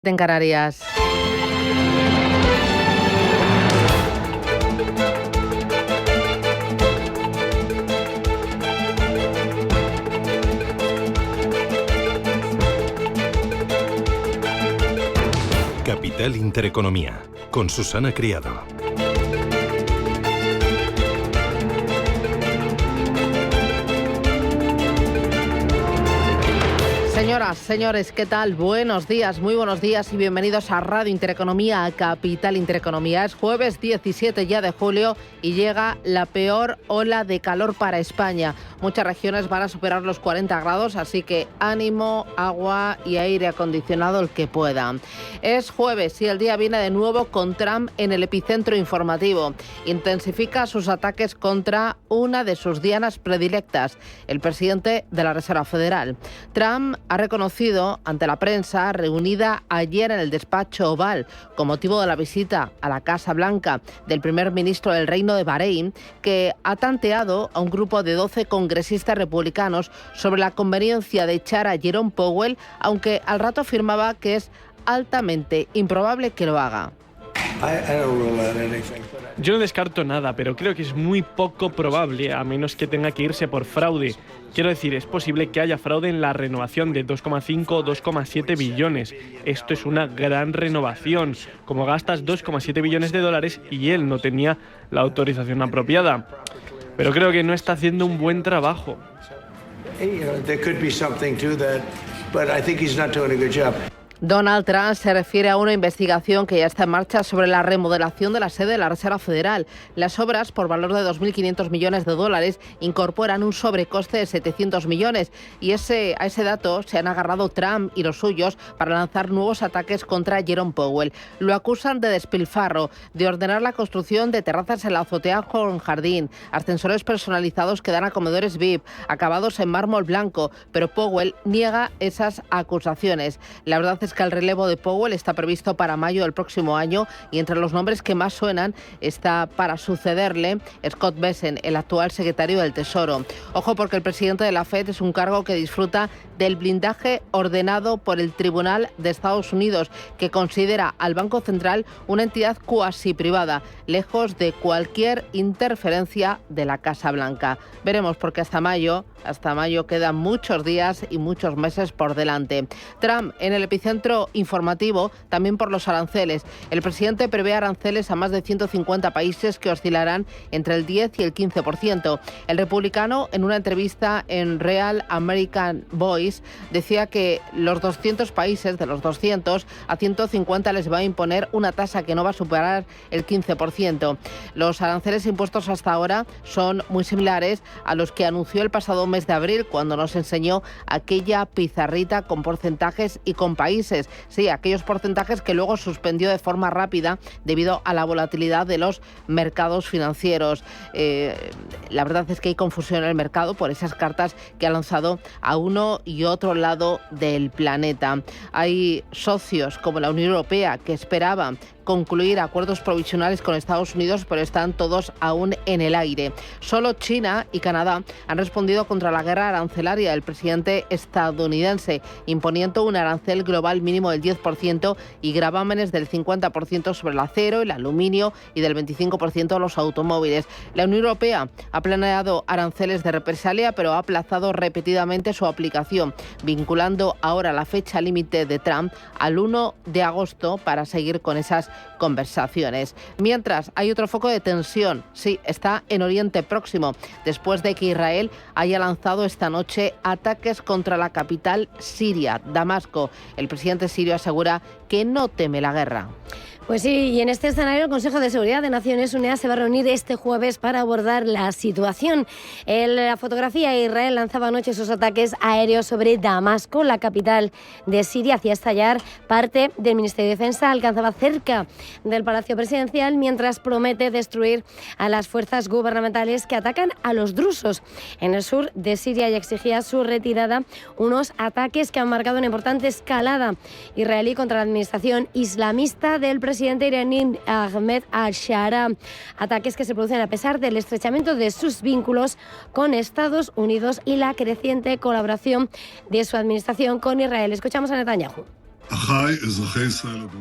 En Canarias. Capital Intereconomía, con Susana Criado. Señoras, señores, ¿qué tal? Buenos días, muy buenos días y bienvenidos a Radio Intereconomía, a Capital Intereconomía. Es jueves 17 ya de julio y llega la peor ola de calor para España. Muchas regiones van a superar los 40 grados, así que ánimo, agua y aire acondicionado el que pueda. Es jueves y el día viene de nuevo con Trump en el epicentro informativo. Intensifica sus ataques contra una de sus dianas predilectas, el presidente de la Reserva Federal. Trump ha reconocido ante la prensa reunida ayer en el despacho Oval con motivo de la visita a la Casa Blanca del primer ministro del Reino de Bahrein, que ha tanteado a un grupo de 12 congresistas republicanos sobre la conveniencia de echar a Jerome Powell, aunque al rato afirmaba que es altamente improbable que lo haga. Yo no descarto nada, pero creo que es muy poco probable, a menos que tenga que irse por fraude. Quiero decir, es posible que haya fraude en la renovación de 2,5 o 2,7 billones. Esto es una gran renovación. Como gastas 2,7 billones de dólares y él no tenía la autorización apropiada. Pero creo que no está haciendo un buen trabajo. Donald Trump se refiere a una investigación que ya está en marcha sobre la remodelación de la sede de la Reserva Federal. Las obras, por valor de 2.500 millones de dólares, incorporan un sobrecoste de 700 millones. Y a ese dato se han agarrado Trump y los suyos para lanzar nuevos ataques contra Jerome Powell. Lo acusan de despilfarro, de ordenar la construcción de terrazas en la azotea con jardín, ascensores personalizados que dan a comedores VIP, acabados en mármol blanco. Pero Powell niega esas acusaciones. La verdad es que el relevo de Powell está previsto para mayo del próximo año y entre los nombres que más suenan está para sucederle Scott Bessent, el actual secretario del Tesoro. Ojo, porque el presidente de la FED es un cargo que disfruta del blindaje ordenado por el Tribunal de Estados Unidos, que considera al Banco Central una entidad cuasi privada, lejos de cualquier interferencia de la Casa Blanca. Veremos, porque hasta mayo quedan muchos días y muchos meses por delante. Trump en el epicentro informativo también por los aranceles. El presidente prevé aranceles a más de 150 países que oscilarán entre el 10 y el 15%. El republicano, en una entrevista en Real American Voice, decía que los 200 países, de los 200, a 150 les va a imponer una tasa que no va a superar el 15%. Los aranceles impuestos hasta ahora son muy similares a los que anunció el pasado mes de abril, cuando nos enseñó aquella pizarrita con porcentajes y con países. Sí, aquellos porcentajes que luego suspendió de forma rápida debido a la volatilidad de los mercados financieros. La verdad es que hay confusión en el mercado por esas cartas que ha lanzado a uno y otro lado del planeta. Hay socios como la Unión Europea que esperaban concluir acuerdos provisionales con Estados Unidos, pero están todos aún en el aire. Solo China y Canadá han respondido contra la guerra arancelaria del presidente estadounidense, imponiendo un arancel global mínimo del 10% y gravámenes del 50% sobre el acero, el aluminio y del 25% a los automóviles. La Unión Europea ha planeado aranceles de represalia, pero ha aplazado repetidamente su aplicación, vinculando ahora la fecha límite de Trump al 1 de agosto para seguir con esas conversaciones. Mientras, hay otro foco de tensión. Sí, está en Oriente Próximo, después de que Israel haya lanzado esta noche ataques contra la capital siria, Damasco. El presidente sirio asegura que no teme la guerra. Pues sí, y en este escenario el Consejo de Seguridad de Naciones Unidas se va a reunir este jueves para abordar la situación. En la fotografía, Israel lanzaba anoche sus ataques aéreos sobre Damasco, la capital de Siria, hacía estallar parte del Ministerio de Defensa, alcanzaba cerca del Palacio Presidencial, mientras promete destruir a las fuerzas gubernamentales que atacan a los drusos en el sur de Siria y exigía su retirada, unos ataques que han marcado una importante escalada israelí contra la administración islamista del presidente iraní Ahmed al-Shara. Ataques que se producen a pesar del estrechamiento de sus vínculos con Estados Unidos y la creciente colaboración de su administración con Israel. Escuchamos a Netanyahu.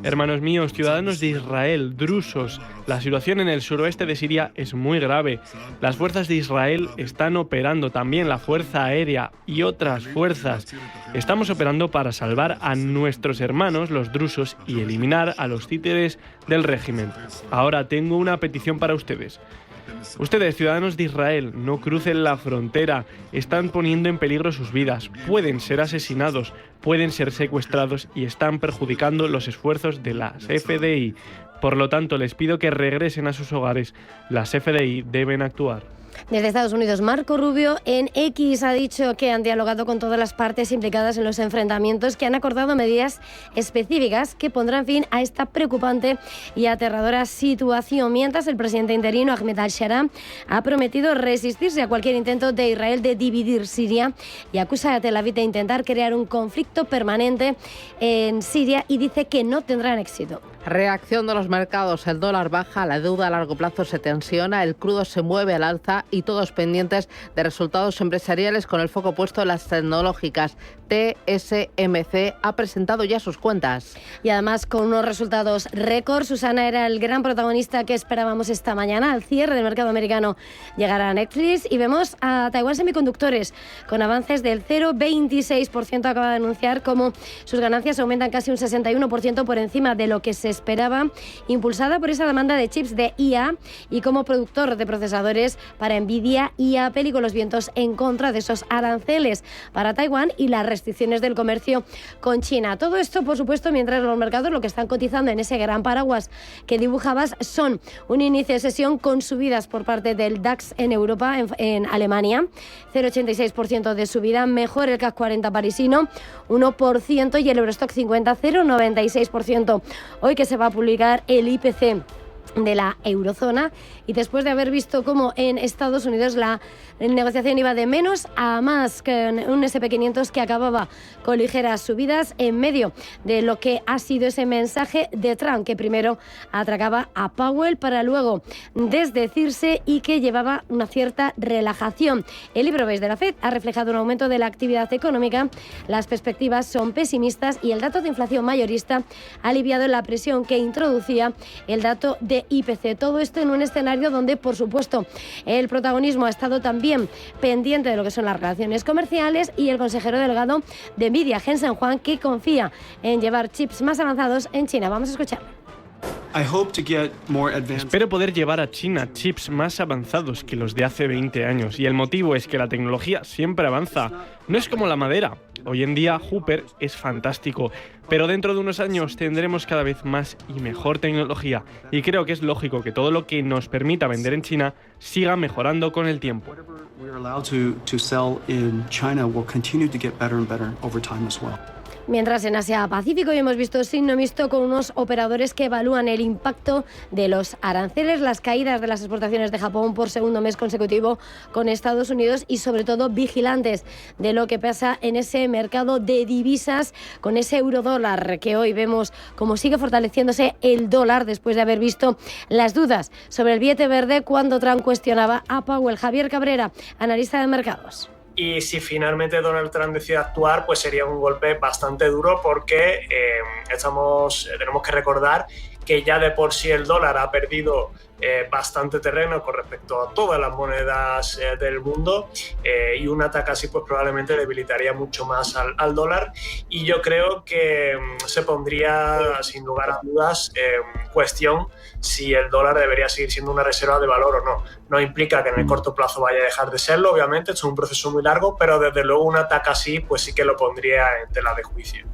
Hermanos míos, ciudadanos de Israel, drusos, la situación en el suroeste de Siria es muy grave. Las fuerzas de Israel están operando, también la Fuerza Aérea y otras fuerzas. Estamos operando para salvar a nuestros hermanos, los drusos, y eliminar a los títeres del régimen. Ahora tengo una petición para ustedes. Ustedes, ciudadanos de Israel, no crucen la frontera, están poniendo en peligro sus vidas, pueden ser asesinados, pueden ser secuestrados y están perjudicando los esfuerzos de las FDI. Por lo tanto, les pido que regresen a sus hogares. Las FDI deben actuar. Desde Estados Unidos, Marco Rubio en X ha dicho que han dialogado con todas las partes implicadas en los enfrentamientos, que han acordado medidas específicas que pondrán fin a esta preocupante y aterradora situación, mientras el presidente interino Ahmed al-Shara ha prometido resistirse a cualquier intento de Israel de dividir Siria y acusa a Tel Aviv de intentar crear un conflicto permanente en Siria y dice que no tendrán éxito. Reacción de los mercados, el dólar baja, la deuda a largo plazo se tensiona, el crudo se mueve al alza y todos pendientes de resultados empresariales con el foco puesto en las tecnológicas. TSMC ha presentado ya sus cuentas. Y además con unos resultados récord. Susana, era el gran protagonista que esperábamos esta mañana. Al cierre del mercado americano llegará Netflix y vemos a Taiwan Semiconductores con avances del 0,26%. Acaba de anunciar cómo sus ganancias aumentan casi un 61% por encima de lo que se esperaba, impulsada por esa demanda de chips de IA y como productor de procesadores para Nvidia y Apple, y con los vientos en contra de esos aranceles para Taiwán y las restricciones del comercio con China. Todo esto, por supuesto, mientras los mercados lo que están cotizando en ese gran paraguas que dibujabas son un inicio de sesión con subidas por parte del DAX en Europa, en Alemania, 0,86% de subida, mejor el CAC 40 parisino, 1%, y el Eurostock 50, 0,96%. Hoy que se va a publicar el IPC de la eurozona, y después de haber visto cómo en Estados Unidos la negociación iba de menos a más, que un SP500 que acababa con ligeras subidas en medio de lo que ha sido ese mensaje de Trump, que primero atracaba a Powell para luego desdecirse y que llevaba una cierta relajación. El libro beige de la Fed ha reflejado un aumento de la actividad económica, las perspectivas son pesimistas y el dato de inflación mayorista ha aliviado la presión que introducía el dato de IPC. Todo esto en un escenario donde, por supuesto, el protagonismo ha estado también pendiente de lo que son las relaciones comerciales, y el consejero delegado de Nvidia, Jensen Huang, que confía en llevar chips más avanzados en China. Vamos a escuchar. Espero poder llevar a China chips más avanzados que los de hace 20 años, y el motivo es que la tecnología siempre avanza. No es como la madera. Hoy en día Hooper es fantástico, pero dentro de unos años tendremos cada vez más y mejor tecnología, y creo que es lógico que todo lo que nos permita vender en China siga mejorando con el tiempo. Mientras en Asia-Pacífico hemos visto signo mixto con unos operadores que evalúan el impacto de los aranceles, las caídas de las exportaciones de Japón por segundo mes consecutivo con Estados Unidos, y sobre todo vigilantes de lo que pasa en ese mercado de divisas con ese eurodólar, que hoy vemos como sigue fortaleciéndose el dólar después de haber visto las dudas sobre el billete verde cuando Trump cuestionaba a Powell. Javier Cabrera, analista de mercados. Y si finalmente Donald Trump decide actuar, pues sería un golpe bastante duro, porque tenemos que recordar que ya de por sí el dólar ha perdido bastante terreno con respecto a todas las monedas del mundo, y un ataque así pues probablemente debilitaría mucho más al dólar, y yo creo que se pondría sin lugar a dudas cuestión si el dólar debería seguir siendo una reserva de valor o no. No implica que en el corto plazo vaya a dejar de serlo, obviamente, esto es un proceso muy largo, pero desde luego un ataque así pues sí que lo pondría en tela de juicio.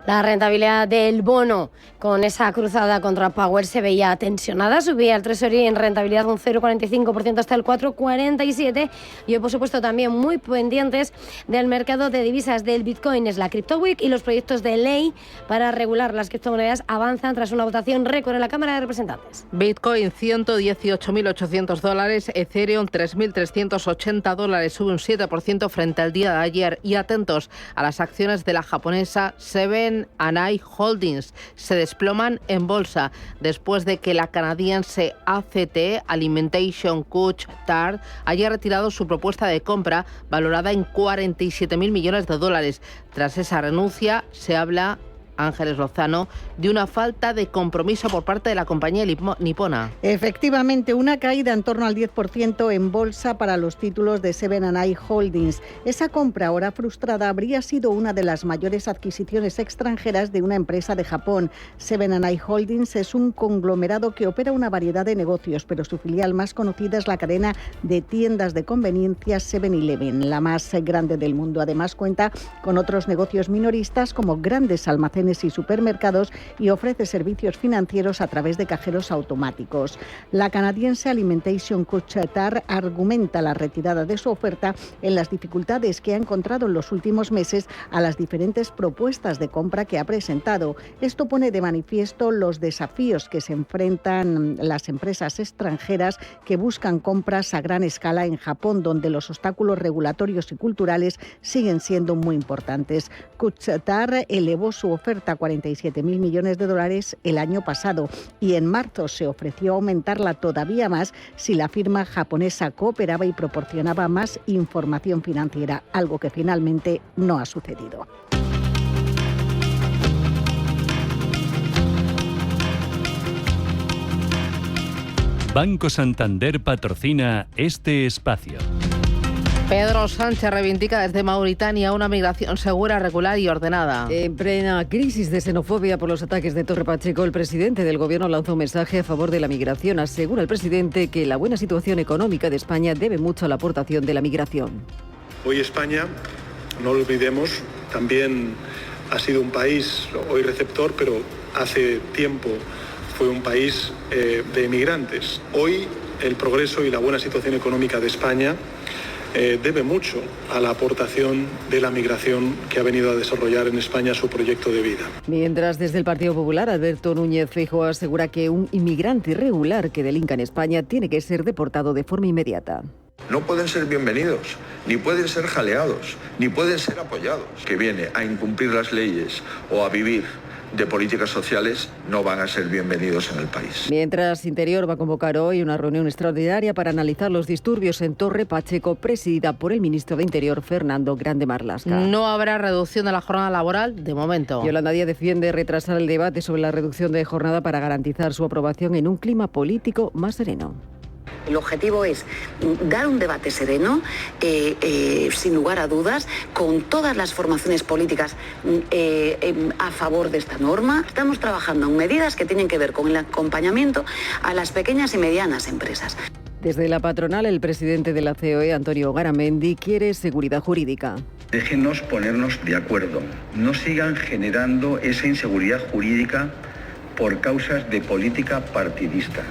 La rentabilidad del bono con esa cruzada contra Powell se veía tensionada, subía el Treasury en rentabilidad un 0,45% hasta el 4,47%, y hoy por supuesto también muy pendientes del mercado de divisas del Bitcoin. Es la Crypto Week y los proyectos de ley para regular las criptomonedas avanzan tras una votación récord en la Cámara de Representantes. Bitcoin $118.800, Ethereum $3.380, sube un 7% frente al día de ayer, y atentos a las acciones de la japonesa Seven & i Holdings, se desploman en bolsa después de que la canadiense ACT, Alimentation Couche-Tard, haya retirado su propuesta de compra valorada en $47.000 millones. Tras esa renuncia se habla Ángeles Lozano, de una falta de compromiso por parte de la compañía nipona. Efectivamente, una caída en torno al 10% en bolsa para los títulos de Seven & i Holdings. Esa compra ahora frustrada habría sido una de las mayores adquisiciones extranjeras de una empresa de Japón. Seven & i Holdings es un conglomerado que opera una variedad de negocios, pero su filial más conocida es la cadena de tiendas de conveniencia 7-Eleven, la más grande del mundo. Además, cuenta con otros negocios minoristas como grandes almacenes y supermercados y ofrece servicios financieros a través de cajeros automáticos. La canadiense Alimentation Couche-Tard argumenta la retirada de su oferta en las dificultades que ha encontrado en los últimos meses a las diferentes propuestas de compra que ha presentado. Esto pone de manifiesto los desafíos que se enfrentan las empresas extranjeras que buscan compras a gran escala en Japón, donde los obstáculos regulatorios y culturales siguen siendo muy importantes. Couche-Tard elevó su oferta a $47.000 millones el año pasado y en marzo se ofreció aumentarla todavía más si la firma japonesa cooperaba y proporcionaba más información financiera, algo que finalmente no ha sucedido. Banco Santander patrocina este espacio. Pedro Sánchez reivindica desde Mauritania una migración segura, regular y ordenada. En plena crisis de xenofobia por los ataques de Torre Pacheco, el presidente del Gobierno lanzó un mensaje a favor de la migración. Asegura el presidente que la buena situación económica de España debe mucho a la aportación de la migración. Hoy España, no lo olvidemos, también ha sido un país hoy receptor, pero hace tiempo fue un país de emigrantes. Hoy el progreso y la buena situación económica de España debe mucho a la aportación de la migración que ha venido a desarrollar en España su proyecto de vida. Mientras desde el Partido Popular, Alberto Núñez Feijóo asegura que un inmigrante irregular que delinca en España tiene que ser deportado de forma inmediata. No pueden ser bienvenidos, ni pueden ser jaleados, ni pueden ser apoyados. Que viene a incumplir las leyes o a vivir de políticas sociales no van a ser bienvenidos en el país. Mientras, Interior va a convocar hoy una reunión extraordinaria para analizar los disturbios en Torre Pacheco, presidida por el ministro de Interior, Fernando Grande Marlaska. No habrá reducción de la jornada laboral de momento. Yolanda Díaz defiende retrasar el debate sobre la reducción de jornada para garantizar su aprobación en un clima político más sereno. El objetivo es dar un debate sereno, sin lugar a dudas, con todas las formaciones políticas a favor de esta norma. Estamos trabajando en medidas que tienen que ver con el acompañamiento a las pequeñas y medianas empresas. Desde la patronal, el presidente de la COE, Antonio Garamendi, quiere seguridad jurídica. Déjenos ponernos de acuerdo. No sigan generando esa inseguridad jurídica por causas de política partidista.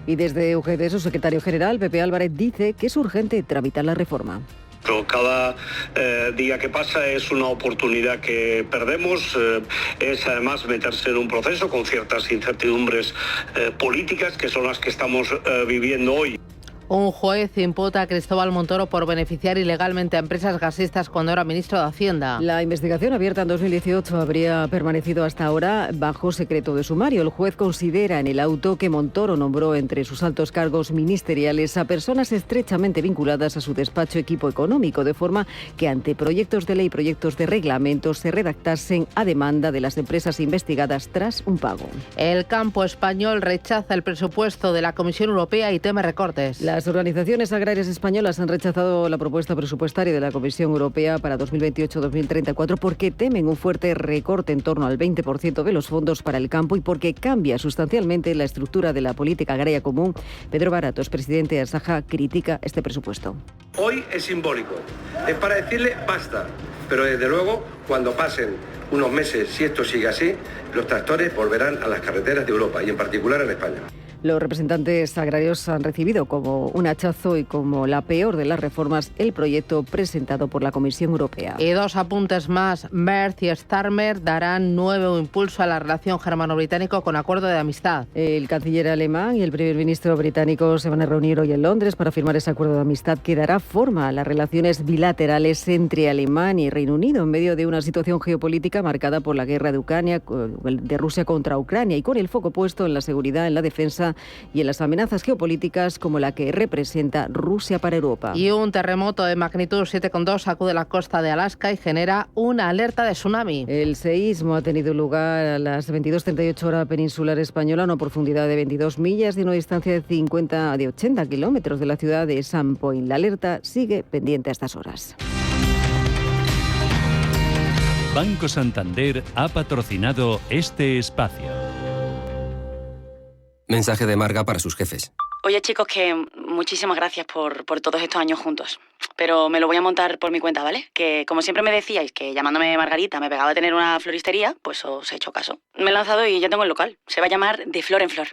Y desde UGT, su secretario general, Pepe Álvarez, dice que es urgente tramitar la reforma. Pero cada día que pasa es una oportunidad que perdemos, es además meterse en un proceso con ciertas incertidumbres políticas que son las que estamos viviendo hoy. Un juez imputa a Cristóbal Montoro por beneficiar ilegalmente a empresas gasistas cuando era ministro de Hacienda. La investigación abierta en 2018 habría permanecido hasta ahora bajo secreto de sumario. El juez considera en el auto que Montoro nombró entre sus altos cargos ministeriales a personas estrechamente vinculadas a su despacho equipo económico, de forma que ante proyectos de ley y proyectos de reglamentos se redactasen a demanda de las empresas investigadas tras un pago. El campo español rechaza el presupuesto de la Comisión Europea y teme recortes. Las organizaciones agrarias españolas han rechazado la propuesta presupuestaria de la Comisión Europea para 2028-2034 porque temen un fuerte recorte en torno al 20% de los fondos para el campo y porque cambia sustancialmente la estructura de la política agraria común. Pedro Baratos, presidente de Asaja, critica este presupuesto. Hoy es simbólico, es para decirle basta, pero desde luego cuando pasen unos meses, si esto sigue así, los tractores volverán a las carreteras de Europa y en particular en España. Los representantes agrarios han recibido como un hachazo y como la peor de las reformas el proyecto presentado por la Comisión Europea. Y dos apuntes más. Merz y Starmer darán nuevo impulso a la relación germano-británico con acuerdo de amistad. El canciller alemán y el primer ministro británico se van a reunir hoy en Londres para firmar ese acuerdo de amistad que dará forma a las relaciones bilaterales entre Alemania y Reino Unido en medio de una situación geopolítica marcada por la guerra de Rusia contra Ucrania y con el foco puesto en la seguridad, en la defensa defensa y en las amenazas geopolíticas como la que representa Rusia para Europa. Y un terremoto de magnitud 7,2 sacude la costa de Alaska y genera una alerta de tsunami. El seísmo ha tenido lugar a las 22:38 hora peninsular española, a una profundidad de 22 millas y una distancia de 80 kilómetros de la ciudad de Sandpoint. La alerta sigue pendiente a estas horas. Banco Santander ha patrocinado este espacio. Mensaje de Marga para sus jefes. Oye, chicos, que muchísimas gracias por todos estos años juntos. Pero me lo voy a montar por mi cuenta, ¿vale? Que como siempre me decíais que llamándome Margarita me pegaba a tener una floristería, pues os he hecho caso. Me he lanzado y ya tengo el local. Se va a llamar De Flor en Flor.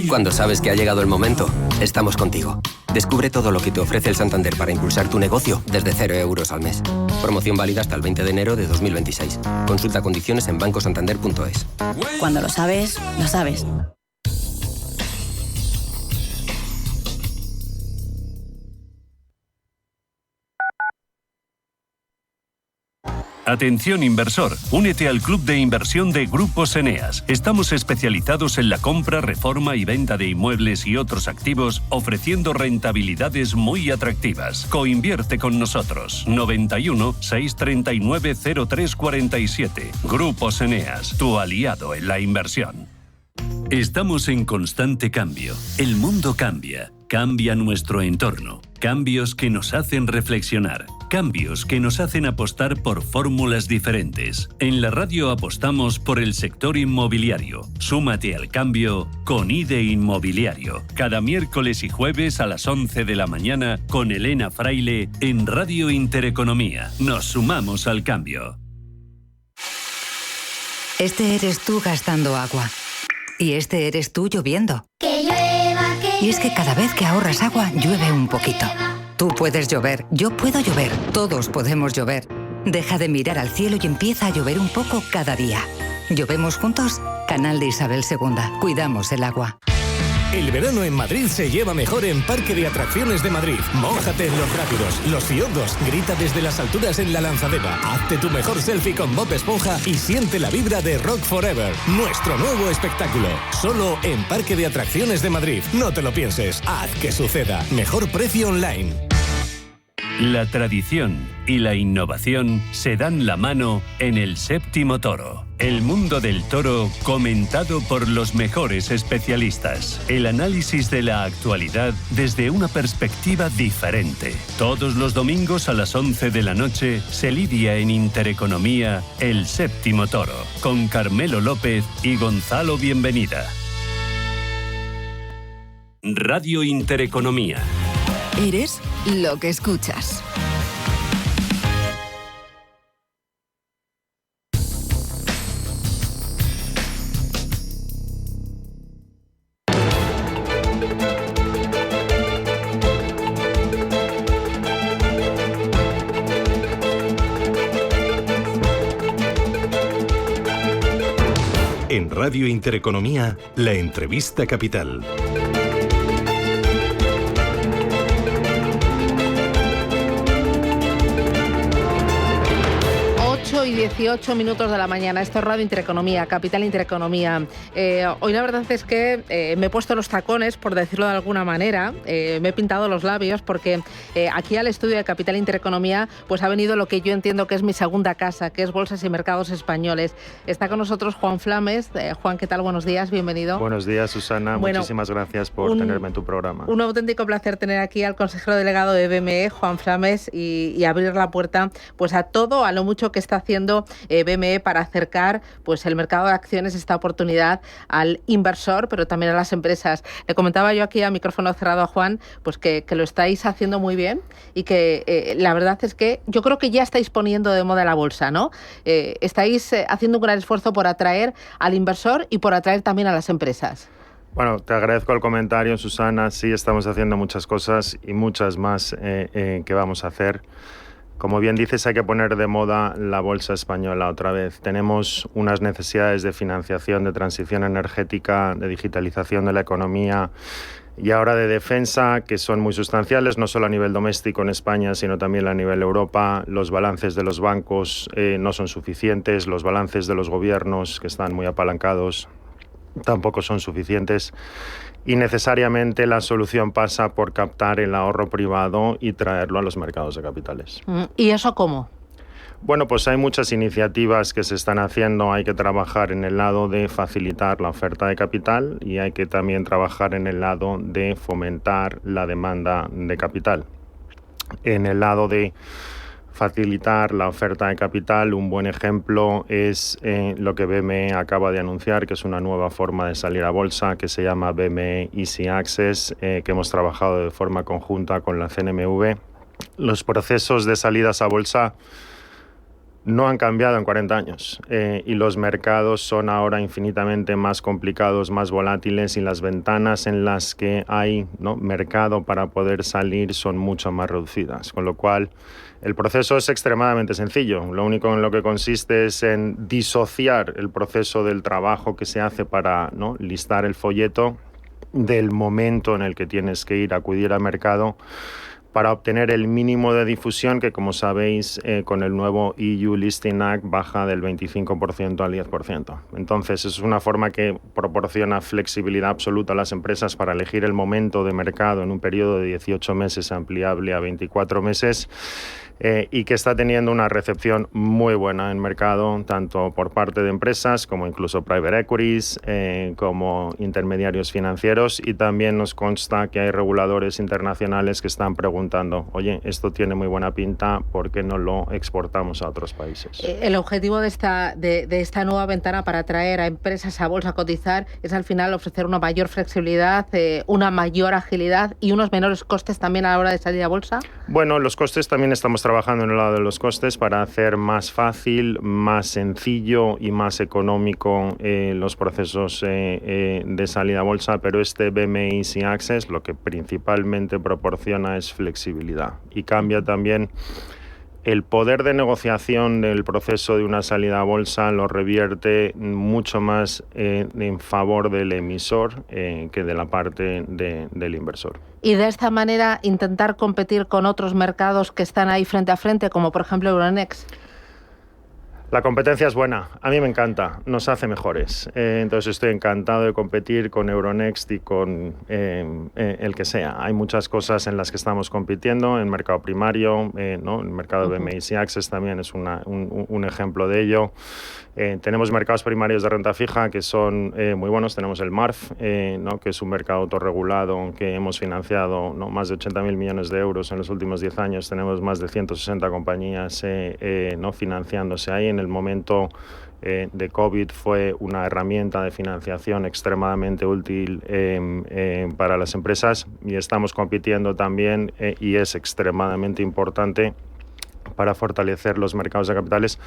Cuando sabes que ha llegado el momento, estamos contigo. Descubre todo lo que te ofrece el Santander para impulsar tu negocio desde 0 euros al mes. Promoción válida hasta el 20 de enero de 2026. Consulta condiciones en bancosantander.es. Cuando lo sabes, lo sabes. Atención inversor, únete al club de inversión de Grupos Eneas. Estamos especializados en la compra, reforma y venta de inmuebles y otros activos, ofreciendo rentabilidades muy atractivas. Coinvierte con nosotros. 91 639 0347. Grupos Eneas, tu aliado en la inversión. Estamos en constante cambio. El mundo cambia. Cambia nuestro entorno. Cambios que nos hacen reflexionar. Cambios que nos hacen apostar por fórmulas diferentes. En la radio apostamos por el sector inmobiliario. Súmate al cambio con IDE Inmobiliario. Cada miércoles y jueves a las 11 de la mañana con Elena Fraile en Radio Intereconomía. Nos sumamos al cambio. Este eres tú gastando agua. Y este eres tú lloviendo. Que llueva, que Y es que cada vez que ahorras agua, llueve un poquito. Tú puedes llover, yo puedo llover, todos podemos llover. Deja de mirar al cielo y empieza a llover un poco cada día. ¿Llovemos juntos? Canal de Isabel II. Cuidamos el agua. El verano en Madrid se lleva mejor en Parque de Atracciones de Madrid. Mójate en los rápidos, los fiordos, grita desde las alturas en la lanzadera, hazte tu mejor selfie con Bob Esponja y siente la vibra de Rock Forever, nuestro nuevo espectáculo. Solo en Parque de Atracciones de Madrid. No te lo pienses, haz que suceda. Mejor precio online. La tradición y la innovación se dan la mano en el Séptimo Toro. El mundo del toro comentado por los mejores especialistas. El análisis de la actualidad desde una perspectiva diferente. Todos los domingos a las 11 de la noche se lidia en Intereconomía El Séptimo Toro con Carmelo López y Gonzalo Bienvenida. Radio Intereconomía. Eres lo que escuchas. En Radio Intereconomía, la entrevista capital. 18 minutos de la mañana. Esto es Radio Intereconomía, Capital Intereconomía. Hoy la verdad es que me he puesto los tacones, por decirlo de alguna manera. Me he pintado los labios porque aquí al estudio de Capital Intereconomía pues ha venido lo que yo entiendo que es mi segunda casa, que es Bolsas y Mercados Españoles. Está con nosotros Juan Flames. Juan, ¿qué tal? Buenos días, bienvenido. Buenos días, Susana. Bueno, muchísimas gracias por tenerme en tu programa. Un auténtico placer tener aquí al consejero delegado de BME, Juan Flames, y abrir la puerta pues a todo, a lo mucho que está haciendo BME para acercar pues el mercado de acciones, esta oportunidad al inversor, pero también a las empresas. Le comentaba yo aquí a micrófono cerrado a Juan pues que lo estáis haciendo muy bien y que la verdad es que yo creo que ya estáis poniendo de moda la bolsa, ¿no? Estáis haciendo un gran esfuerzo por atraer al inversor y por atraer también a las empresas. Bueno, te agradezco el comentario, Susana. Sí, estamos haciendo muchas cosas y muchas más que vamos a hacer. Como bien dices, hay que poner de moda la bolsa española otra vez. Tenemos unas necesidades de financiación, de transición energética, de digitalización de la economía y ahora de defensa, que son muy sustanciales, no solo a nivel doméstico en España, sino también a nivel Europa. Los balances de los bancos no son suficientes, los balances de los gobiernos, que están muy apalancados, tampoco son suficientes y necesariamente la solución pasa por captar el ahorro privado y traerlo a los mercados de capitales. ¿Y eso cómo? Bueno, pues hay muchas iniciativas que se están haciendo. Hay que trabajar en el lado de facilitar la oferta de capital y hay que también trabajar en el lado de fomentar la demanda de capital. En el lado de facilitar la oferta de capital, un buen ejemplo es lo que BME acaba de anunciar, que es una nueva forma de salir a bolsa que se llama BME Easy Access, que hemos trabajado de forma conjunta con la CNMV. Los procesos de salidas a bolsa no han cambiado en 40 años y los mercados son ahora infinitamente más complicados, más volátiles y las ventanas en las que hay, ¿no?, mercado para poder salir son mucho más reducidas, con lo cual el proceso es extremadamente sencillo. Lo único en lo que consiste es en disociar el proceso del trabajo que se hace para, ¿no?, listar el folleto del momento en el que tienes que ir a acudir al mercado para obtener el mínimo de difusión que, como sabéis, con el nuevo EU Listing Act baja del 25% al 10%. Entonces, es una forma que proporciona flexibilidad absoluta a las empresas para elegir el momento de mercado en un periodo de 18 meses ampliable a 24 meses y que está teniendo una recepción muy buena en mercado, tanto por parte de empresas como incluso private equities, como intermediarios financieros, y también nos consta que hay reguladores internacionales que están preguntando, oye, esto tiene muy buena pinta, ¿por qué no lo exportamos a otros países? El objetivo de esta nueva ventana para atraer a empresas a bolsa a cotizar es al final ofrecer una mayor flexibilidad, una mayor agilidad y unos menores costes también a la hora de salir a bolsa. Bueno, los costes también estamos trabajando en el lado de los costes para hacer más fácil, más sencillo y más económico los procesos de salida a bolsa, pero este BME Easy Access lo que principalmente proporciona es flexibilidad y cambia también el poder de negociación del proceso de una salida a bolsa, lo revierte mucho más en favor del emisor que de la parte del inversor. Y de esta manera intentar competir con otros mercados que están ahí frente a frente, como por ejemplo Euronext. La competencia es buena, a mí me encanta, nos hace mejores. Entonces estoy encantado de competir con Euronext y con el que sea. Hay muchas cosas en las que estamos compitiendo, en mercado primario, ¿no? El mercado de BME Easy Access también es un ejemplo de ello. Tenemos mercados primarios de renta fija que son muy buenos. Tenemos el MARF, ¿no?, que es un mercado autorregulado que hemos financiado, ¿no?, más de 80.000 millones de euros en los últimos 10 años. Tenemos más de 160 compañías ¿no?, financiándose ahí. En el momento de COVID fue una herramienta de financiación extremadamente útil para las empresas y estamos compitiendo también y es extremadamente importante para fortalecer los mercados de capitales.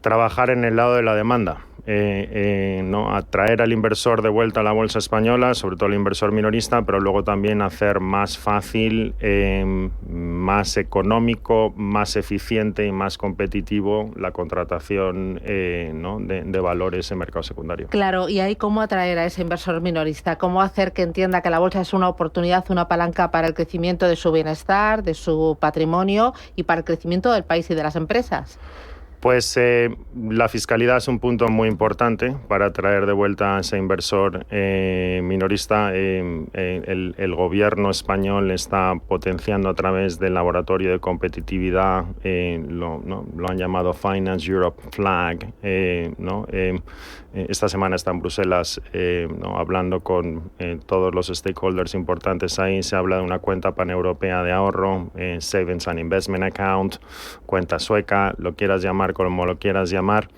Trabajar en el lado de la demanda, ¿no?, atraer al inversor de vuelta a la bolsa española, sobre todo al inversor minorista, pero luego también hacer más fácil, más económico, más eficiente y más competitivo la contratación ¿no?, de valores en mercado secundario. Claro, y ahí cómo atraer a ese inversor minorista, cómo hacer que entienda que la bolsa es una oportunidad, una palanca para el crecimiento de su bienestar, de su patrimonio y para el crecimiento del país y de las empresas. Pues la fiscalidad es un punto muy importante para atraer de vuelta a ese inversor minorista. El gobierno español está potenciando a través del laboratorio de competitividad, lo han llamado Finance Europe Flag, ¿no? Esta semana está en Bruselas ¿no?, hablando con todos los stakeholders importantes ahí. Se habla de una cuenta paneuropea de ahorro, Savings and Investment Account, cuenta sueca, lo quieras llamar como lo quieras llamar.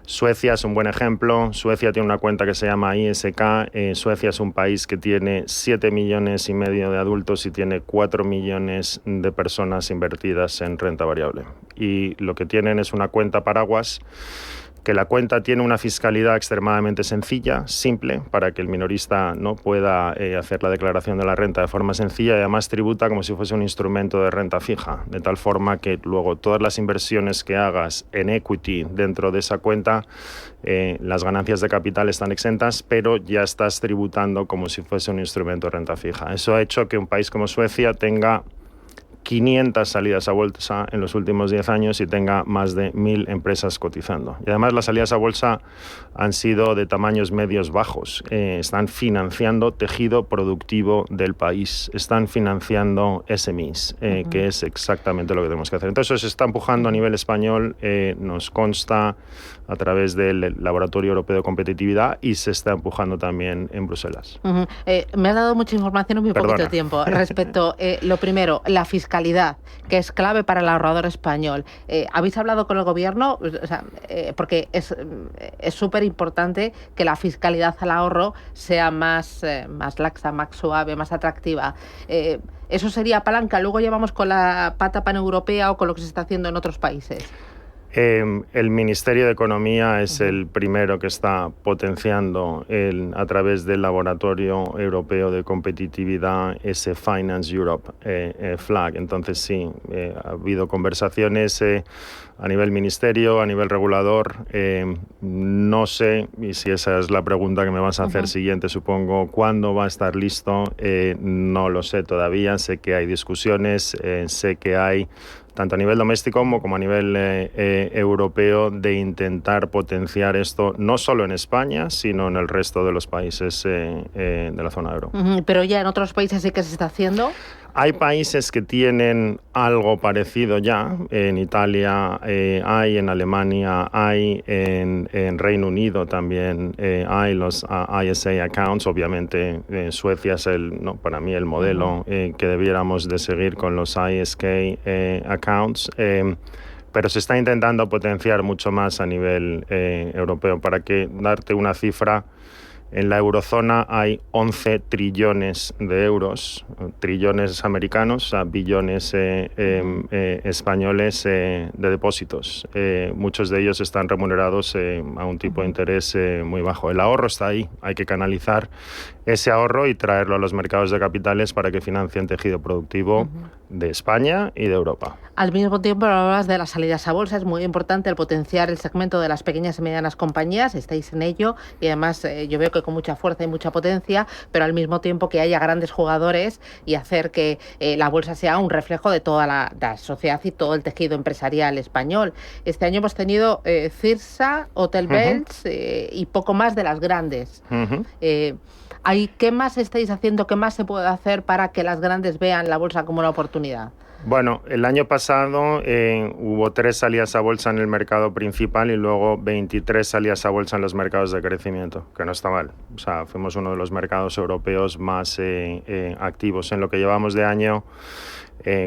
Suecia es un buen ejemplo. Suecia tiene una cuenta que se llama ISK. Suecia es un país que tiene 7,5 millones de adultos y tiene 4 millones de personas invertidas en renta variable. Y lo que tienen es una cuenta paraguas, que la cuenta tiene una fiscalidad extremadamente sencilla, simple, para que el minorista no pueda hacer la declaración de la renta de forma sencilla y además tributa como si fuese un instrumento de renta fija, de tal forma que luego todas las inversiones que hagas en equity dentro de esa cuenta, las ganancias de capital están exentas, pero ya estás tributando como si fuese un instrumento de renta fija. Eso ha hecho que un país como Suecia tenga 500 salidas a bolsa en los últimos 10 años y tenga más de 1.000 empresas cotizando. Y además las salidas a bolsa han sido de tamaños medios bajos. Están financiando tejido productivo del país, están financiando SMEs, que es exactamente lo que tenemos que hacer. Entonces se está empujando a nivel español, nos consta a través del Laboratorio Europeo de Competitividad, y se está empujando también en Bruselas. Me has dado mucha información en muy poquito tiempo. Respecto, lo primero, la fiscalidad, que es clave para el ahorrador español. ¿Habéis hablado con el gobierno? O sea, porque es súper importante que la fiscalidad al ahorro sea más laxa, más suave, más atractiva. ¿Eso sería palanca? Luego llevamos con la pata paneuropea o con lo que se está haciendo en otros países. El Ministerio de Economía es el primero que está potenciando a través del Laboratorio Europeo de Competitividad ese Finance Europe flag. Entonces sí, ha habido conversaciones a nivel ministerio, a nivel regulador. No sé, y si esa es la pregunta que me vas a hacer siguiente, supongo, ¿cuándo va a estar listo? No lo sé todavía. Sé que hay discusiones, sé que hay tanto a nivel doméstico como a nivel europeo, de intentar potenciar esto, no solo en España, sino en el resto de los países de la zona euro. Pero ya en otros países sí que se está haciendo. Hay países que tienen algo parecido ya. En Italia hay, en Alemania hay, en Reino Unido también hay los ISA accounts. Obviamente Suecia es para mí el modelo que debiéramos de seguir con los ISK accounts. Pero se está intentando potenciar mucho más a nivel europeo. Para darte una cifra, en la eurozona hay 11 trillones de euros, trillones americanos, a billones españoles de depósitos. Muchos de ellos están remunerados a un tipo de interés muy bajo. El ahorro está ahí, hay que canalizar ese ahorro y traerlo a los mercados de capitales para que financien tejido productivo de España y de Europa. Al mismo tiempo hablabas de las salidas a bolsa. Es muy importante el potenciar el segmento de las pequeñas y medianas compañías. Estáis en ello y además yo veo que con mucha fuerza y mucha potencia, pero al mismo tiempo que haya grandes jugadores y hacer que la bolsa sea un reflejo de toda la sociedad y todo el tejido empresarial español. Este año hemos tenido Cirsa, Hotel Bells y poco más de las grandes. ¿Qué más estáis haciendo? ¿Qué más se puede hacer para que las grandes vean la bolsa como una oportunidad? Bueno, el año pasado hubo 3 salidas a bolsa en el mercado principal y luego 23 salidas a bolsa en los mercados de crecimiento, que no está mal. O sea, fuimos uno de los mercados europeos más activos. En lo que llevamos de año,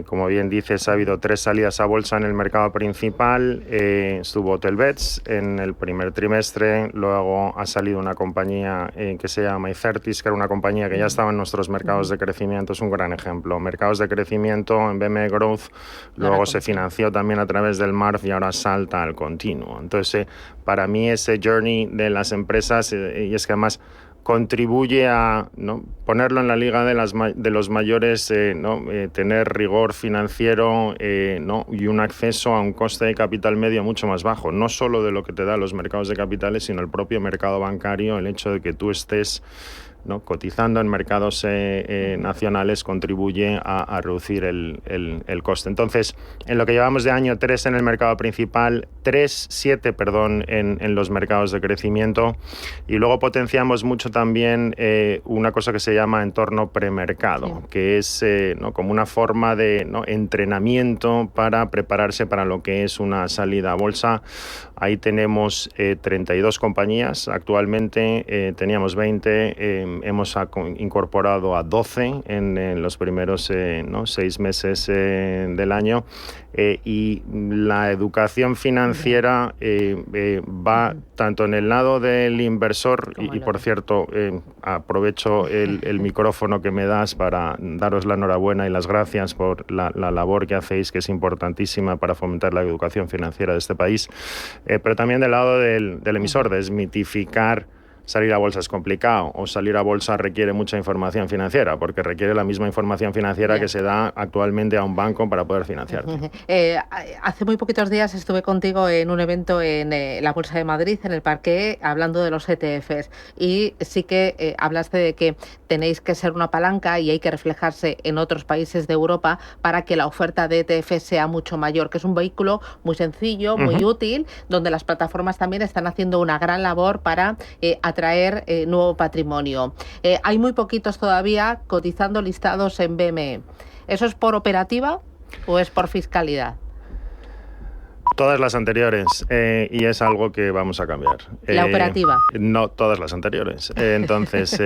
como bien dices, ha habido 3 salidas a bolsa en el mercado principal. Estuvo Hotelbeds en el primer trimestre, luego ha salido una compañía que se llama iCertis, que era una compañía que ya estaba en nuestros mercados de crecimiento. Es un gran ejemplo. Mercados de crecimiento en BME Growth, luego se financió también a través del MARF y ahora salta al continuo. Entonces, para mí ese journey de las empresas, y es que además contribuye a ponerlo en la liga de los mayores, tener rigor financiero y un acceso a un coste de capital medio mucho más bajo, no solo de lo que te da los mercados de capitales, sino el propio mercado bancario. El hecho de que tú estés cotizando en mercados nacionales contribuye a reducir el coste. Entonces, en lo que llevamos de año, 3 en el mercado principal, 7 en los mercados de crecimiento, y luego potenciamos mucho también una cosa que se llama entorno premercado, que es como una forma de entrenamiento para prepararse para lo que es una salida a bolsa. Ahí tenemos 32 compañías actualmente, teníamos 20, hemos incorporado a 12 en los primeros 6 meses del año, y la educación financiera va tanto en el lado del inversor, y por cierto, aprovecho el micrófono que me das para daros la enhorabuena y las gracias por la labor que hacéis, que es importantísima para fomentar la educación financiera de este país, pero también del lado del emisor, desmitificar salir a bolsa es complicado o salir a bolsa requiere mucha información financiera, porque requiere la misma información financiera que se da actualmente a un banco para poder financiarte. Hace muy poquitos días estuve contigo en un evento en la Bolsa de Madrid, en el Parque, hablando de los ETFs, y sí que hablaste de que tenéis que ser una palanca y hay que reflejarse en otros países de Europa para que la oferta de ETFs sea mucho mayor, que es un vehículo muy sencillo, muy útil, donde las plataformas también están haciendo una gran labor para atraer nuevo patrimonio. Hay muy poquitos todavía cotizando listados en BME. ¿Eso es por operativa o es por fiscalidad? Todas las anteriores, y es algo que vamos a cambiar. ¿La operativa? No, todas las anteriores. Entonces,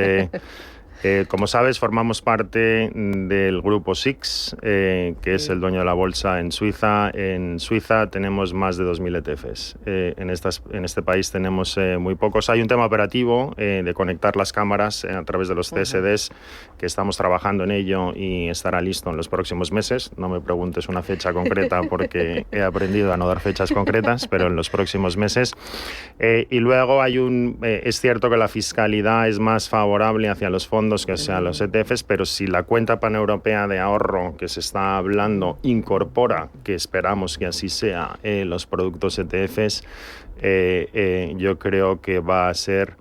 como sabes, formamos parte del grupo SIX, que es el dueño de la bolsa en Suiza. En Suiza tenemos más de 2.000 ETFs. En este país tenemos muy pocos. Hay un tema operativo de conectar las cámaras a través de los CSDs, que estamos trabajando en ello y estará listo en los próximos meses. No me preguntes una fecha concreta porque he aprendido a no dar fechas concretas, pero en los próximos meses. Y luego es cierto que la fiscalidad es más favorable hacia los fondos que sean los ETFs, pero si la cuenta paneuropea de ahorro que se está hablando incorpora, que esperamos que así sea, los productos ETFs, yo creo que va a ser,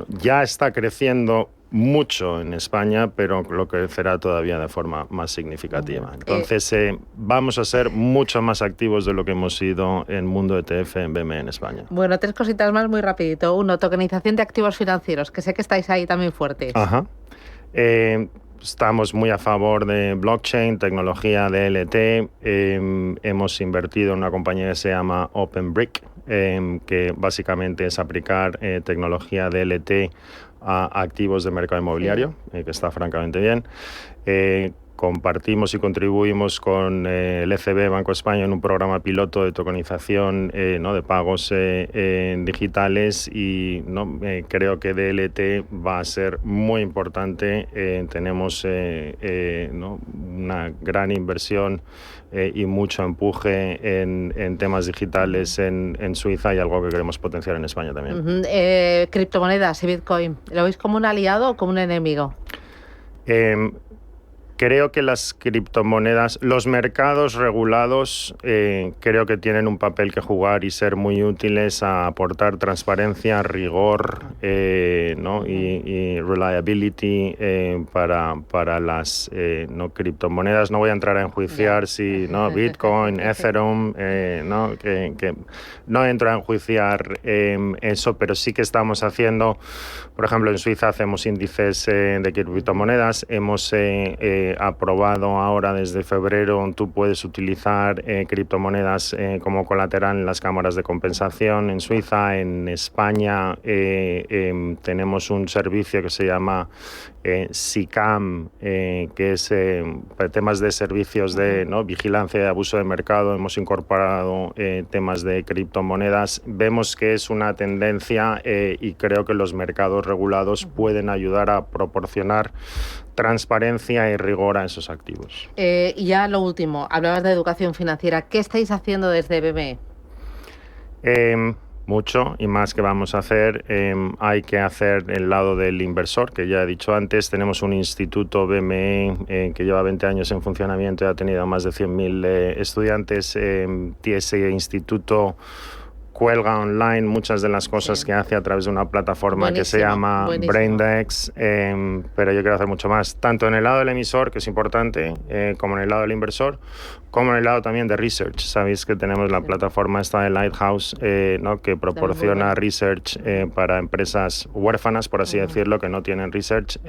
ya está creciendo mucho en España, pero lo crecerá todavía de forma más significativa. Entonces, vamos a ser mucho más activos de lo que hemos sido en mundo ETF en BME en España. Bueno, 3 cositas más muy rapidito. 1, tokenización de activos financieros, que sé que estáis ahí también fuertes. Ajá. Estamos muy a favor de blockchain, tecnología DLT. Hemos invertido en una compañía que se llama OpenBrick, que básicamente es aplicar tecnología DLT a activos de mercado inmobiliario, que está francamente bien. Compartimos y contribuimos con el ECB, Banco de España, en un programa piloto de tokenización de pagos digitales y creo que DLT va a ser muy importante. Tenemos una gran inversión y mucho empuje en temas digitales en Suiza y algo que queremos potenciar en España también. Criptomonedas y Bitcoin, ¿lo veis como un aliado o como un enemigo? Creo que las criptomonedas, los mercados regulados, creo que tienen un papel que jugar y ser muy útiles a aportar transparencia, rigor y reliability para las criptomonedas. No voy a entrar a enjuiciar si Bitcoin, Ethereum, que no entro a enjuiciar eso, pero sí que estamos haciendo, por ejemplo, en Suiza hacemos índices de criptomonedas, hemos aprobado ahora desde febrero, tú puedes utilizar criptomonedas como colateral en las cámaras de compensación en Suiza. En España tenemos un servicio que se llama SICAM, que es temas de servicios de vigilancia y abuso de mercado. Hemos incorporado temas de criptomonedas. Vemos que es una tendencia y creo que los mercados regulados pueden ayudar a proporcionar transparencia y rigor a esos activos. Y ya lo último, hablabas de educación financiera. ¿Qué estáis haciendo desde BME? Mucho y más que vamos a hacer. Hay que hacer el lado del inversor, que ya he dicho antes. Tenemos un instituto BME que lleva 20 años en funcionamiento y ha tenido más de 100.000 estudiantes. Ese instituto cuelga online muchas de las cosas que hace a través de una plataforma que se llama Braindex, pero yo quiero hacer mucho más, tanto en el lado del emisor, que es importante, como en el lado del inversor, como en el lado también de research. Sabéis que tenemos la plataforma esta de Lighthouse, que proporciona research para empresas huérfanas, por así decirlo, que no tienen research.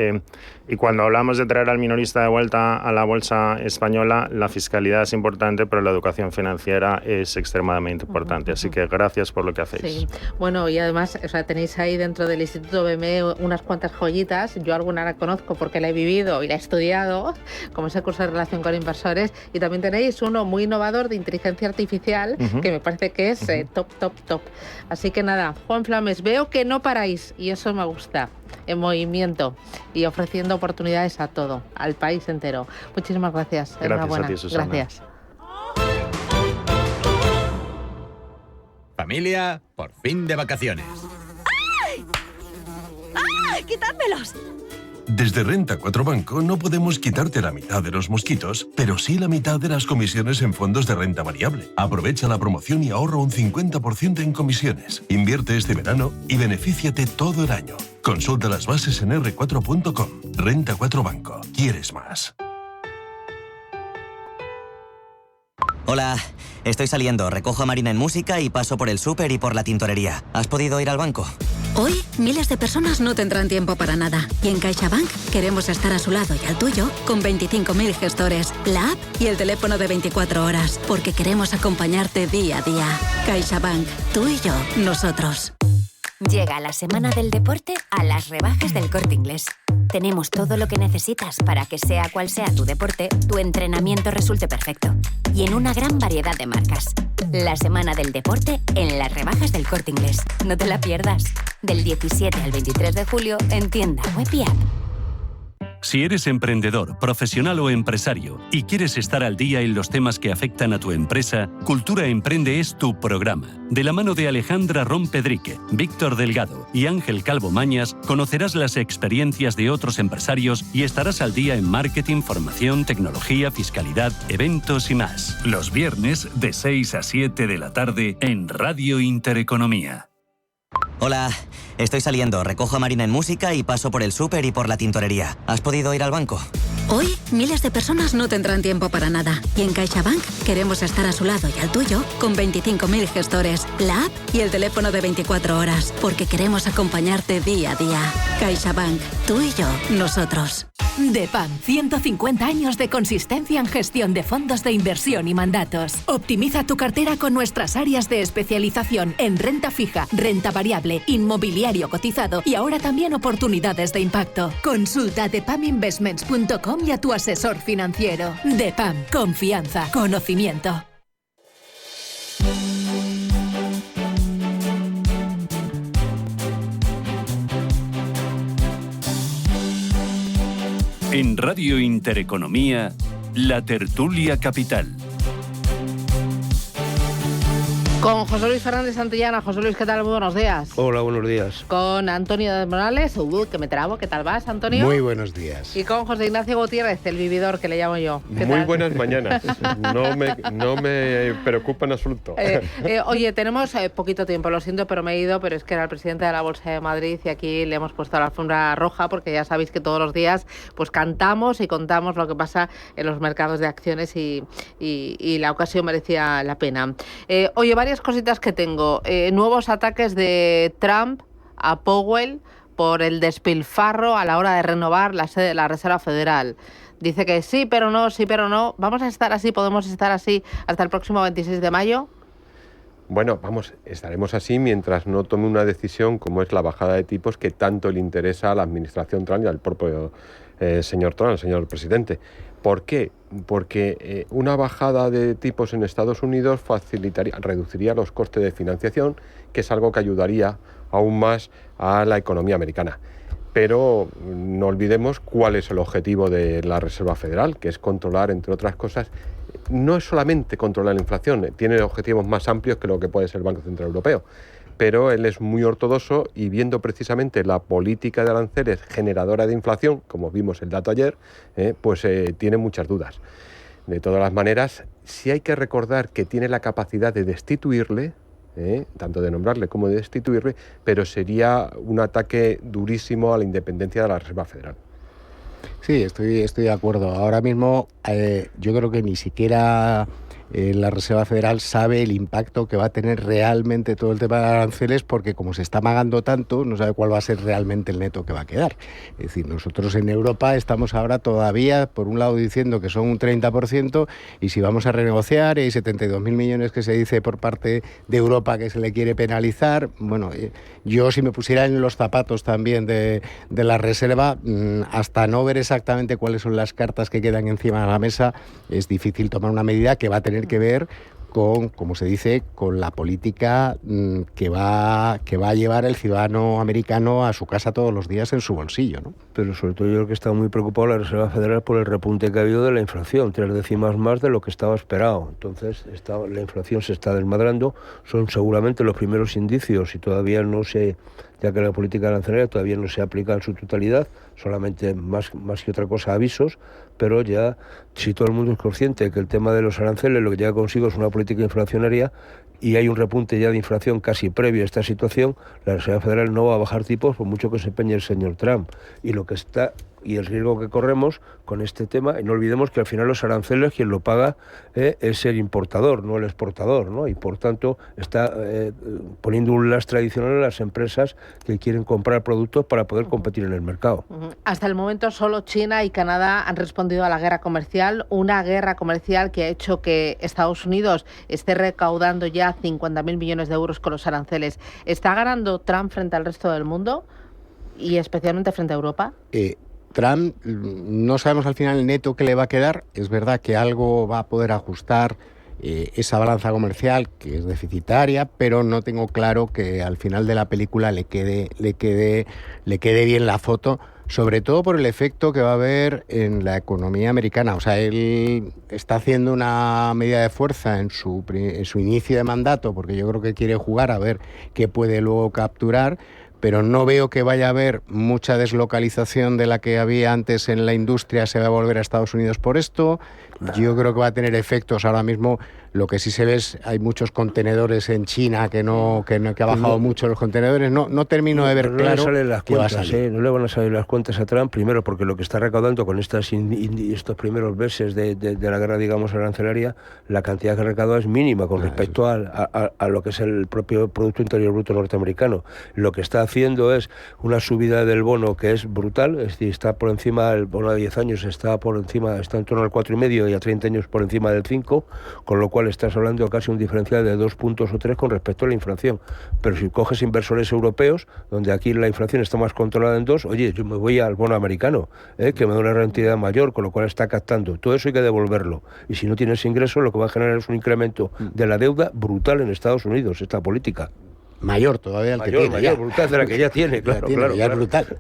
Y cuando hablamos de traer al minorista de vuelta a la bolsa española, la fiscalidad es importante, pero la educación financiera es extremadamente importante. Así que gracias por lo que hacéis. Sí. Bueno, y además, tenéis ahí dentro del Instituto BME unas cuantas joyitas. Yo alguna la conozco porque la he vivido y la he estudiado, como ese curso de relación con inversores. Y también tenéis uno muy innovador de inteligencia artificial, que me parece que es top. Así que nada, Juan Flames, veo que no paráis y eso me gusta, en movimiento y ofreciendo oportunidades a todo, al país entero. Muchísimas gracias. Gracias a ti, Susana. Gracias. Familia, por fin de vacaciones. ¡Quitádmelos! Desde Renta 4 Banco no podemos quitarte la mitad de los mosquitos, pero sí la mitad de las comisiones en fondos de renta variable. Aprovecha la promoción y ahorra un 50% en comisiones. Invierte este verano y benefíciate todo el año. Consulta las bases en r4.com. Renta 4 Banco. ¿Quieres más? Hola, estoy saliendo. Recojo a Marina en música y paso por el súper y por la tintorería. ¿Has podido ir al banco? Hoy, miles de personas no tendrán tiempo para nada. Y en CaixaBank queremos estar a su lado y al tuyo con 25.000 gestores, la app y el teléfono de 24 horas. Porque queremos acompañarte día a día. CaixaBank. Tú y yo. Nosotros. Llega la semana del deporte a las rebajas del Corte Inglés. Tenemos todo lo que necesitas para que sea cual sea tu deporte, tu entrenamiento resulte perfecto. Y en una gran variedad de marcas. La semana del deporte en las rebajas del Corte Inglés. No te la pierdas. Del 17 al 23 de julio en tienda web y app. Si eres emprendedor, profesional o empresario y quieres estar al día en los temas que afectan a tu empresa, Cultura Emprende es tu programa. De la mano de Alejandra Rompedrique, Víctor Delgado y Ángel Calvo Mañas, conocerás las experiencias de otros empresarios y estarás al día en marketing, formación, tecnología, fiscalidad, eventos y más. Los viernes de 6 a 7 de la tarde en Radio Intereconomía. Hola, estoy saliendo. Recojo a Marina en música y paso por el súper y por la tintorería. ¿Has podido ir al banco? Hoy, miles de personas no tendrán tiempo para nada. Y en CaixaBank queremos estar a su lado y al tuyo con 25.000 gestores, la app y el teléfono de 24 horas. Porque queremos acompañarte día a día. CaixaBank. Tú y yo. Nosotros. DEPAM, 150 años de consistencia en gestión de fondos de inversión y mandatos. Optimiza tu cartera con nuestras áreas de especialización en renta fija, renta variable, inmobiliario cotizado y ahora también oportunidades de impacto. Consulta depaminvestments.com y a tu asesor financiero. DEPAM, confianza, conocimiento. En Radio Intereconomía, La Tertulia Capital. Con José Luis Fernández Santillana. José Luis, ¿qué tal? Muy buenos días. Hola, buenos días. Con Antonio de Morales. Que me trabo. ¿Qué tal vas, Antonio? Muy buenos días. Y con José Ignacio Gutiérrez, el vividor, que le llamo yo. Muy tal? Buenas mañanas. No me preocupa en absoluto. Oye, tenemos poquito tiempo, lo siento, pero me he ido, pero es que era el presidente de la Bolsa de Madrid y aquí le hemos puesto la alfombra roja porque ya sabéis que todos los días pues cantamos y contamos lo que pasa en los mercados de acciones y la ocasión merecía la pena. Oye, varias cositas que tengo. Nuevos ataques de Trump a Powell por el despilfarro a la hora de renovar la sede de la Reserva Federal. Dice que sí, pero no, sí, pero no. ¿Vamos a estar así, podemos estar así hasta el próximo 26 de mayo? Bueno, estaremos así mientras no tome una decisión como es la bajada de tipos que tanto le interesa a la administración Trump y al propio señor Trump, el señor presidente. ¿Por qué? Porque una bajada de tipos en Estados Unidos reduciría los costes de financiación, que es algo que ayudaría aún más a la economía americana. Pero no olvidemos cuál es el objetivo de la Reserva Federal, que es controlar, entre otras cosas, no es solamente controlar la inflación, tiene objetivos más amplios que lo que puede ser el Banco Central Europeo. Pero él es muy ortodoxo y viendo precisamente la política de aranceles generadora de inflación, como vimos el dato ayer, tiene muchas dudas. De todas las maneras, sí hay que recordar que tiene la capacidad de destituirle, tanto de nombrarle como de destituirle, pero sería un ataque durísimo a la independencia de la Reserva Federal. Sí, estoy de acuerdo. Ahora mismo yo creo que ni siquiera la Reserva Federal sabe el impacto que va a tener realmente todo el tema de aranceles, porque como se está amagando tanto, no sabe cuál va a ser realmente el neto que va a quedar. Es decir, nosotros en Europa estamos ahora todavía, por un lado, diciendo que son un 30%, y si vamos a renegociar, hay 72.000 millones que se dice por parte de Europa que se le quiere penalizar. Bueno, yo si me pusiera en los zapatos también de la Reserva, hasta no ver exactamente cuáles son las cartas que quedan encima de la mesa, es difícil tomar una medida que va a tener que ver con, como se dice, con la política que va a llevar el ciudadano americano a su casa todos los días en su bolsillo, ¿no? Pero sobre todo yo creo que está muy preocupado la Reserva Federal por el repunte que ha habido de la inflación, 3 décimas más de lo que estaba esperado. Entonces la inflación se está desmadrando, son seguramente los primeros indicios y todavía no se ya que la política arancelaria todavía no se aplica en su totalidad, solamente más que otra cosa avisos, pero ya si todo el mundo es consciente que el tema de los aranceles lo que lleva consigo es una política inflacionaria y hay un repunte ya de inflación casi previo a esta situación, la Reserva Federal no va a bajar tipos por mucho que se empeñe el señor Trump. Y el riesgo que corremos con este tema, y no olvidemos que al final los aranceles quien lo paga es el importador, no el exportador, ¿no? Y por tanto está poniendo un lastre adicional a las empresas que quieren comprar productos para poder competir en el mercado. Hasta el momento solo China y Canadá han respondido a la guerra comercial, una guerra comercial que ha hecho que Estados Unidos esté recaudando ya 50.000 millones de euros con los aranceles. ¿Está ganando Trump frente al resto del mundo y especialmente frente a Europa? Trump, no sabemos al final el neto que le va a quedar. Es verdad que algo va a poder ajustar esa balanza comercial, que es deficitaria, pero no tengo claro que al final de la película le quede bien la foto, sobre todo por el efecto que va a haber en la economía americana. O sea, él está haciendo una medida de fuerza en su inicio de mandato, porque yo creo que quiere jugar a ver qué puede luego capturar, pero no veo que vaya a haber mucha deslocalización de la que había antes en la industria, se va a volver a Estados Unidos por esto. Yo creo que va a tener efectos ahora mismo. Lo que sí se ve es hay muchos contenedores en China que ha bajado mucho los contenedores. No termino de ver claro qué va a salir. No le van a salir las cuentas a Trump, primero porque lo que está recaudando con estos primeros meses de la guerra, digamos, arancelaria, la cantidad que recauda es mínima con respecto a lo que es el propio Producto Interior Bruto norteamericano. Lo que está haciendo es una subida del bono que es brutal, es decir, está por encima, el bono de 10 años está en torno al 4,5 y a 30 años por encima del 5, con lo cual estás hablando de casi un diferencial de 2 puntos o 3 con respecto a la inflación. Pero si coges inversores europeos, donde aquí la inflación está más controlada en 2, oye, yo me voy al bono americano, que me da una rentabilidad mayor, con lo cual está captando. Todo eso hay que devolverlo. Y si no tienes ingresos, lo que va a generar es un incremento de la deuda brutal en Estados Unidos, esta política. Mayor todavía el que tiene. Mayor, brutal de la que ya tiene, claro. Ya es brutal.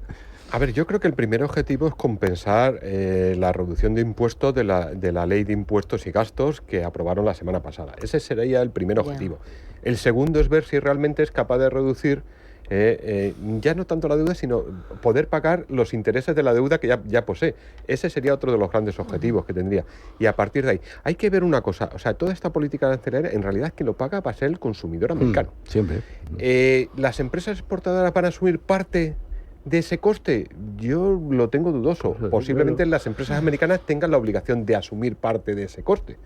A ver, yo creo que el primer objetivo es compensar la reducción de impuestos de la ley de impuestos y gastos que aprobaron la semana pasada. Ese sería el primer objetivo. El segundo es ver si realmente es capaz de reducir ya no tanto la deuda, sino poder pagar los intereses de la deuda que ya posee. Ese sería otro de los grandes objetivos que tendría. Y a partir de ahí, hay que ver una cosa, o sea, toda esta política arancelaria, en realidad quien lo paga va a ser el consumidor americano. Siempre. Las empresas exportadoras van a asumir parte de ese coste, yo lo tengo dudoso. Posiblemente las empresas americanas tengan la obligación de asumir parte de ese coste.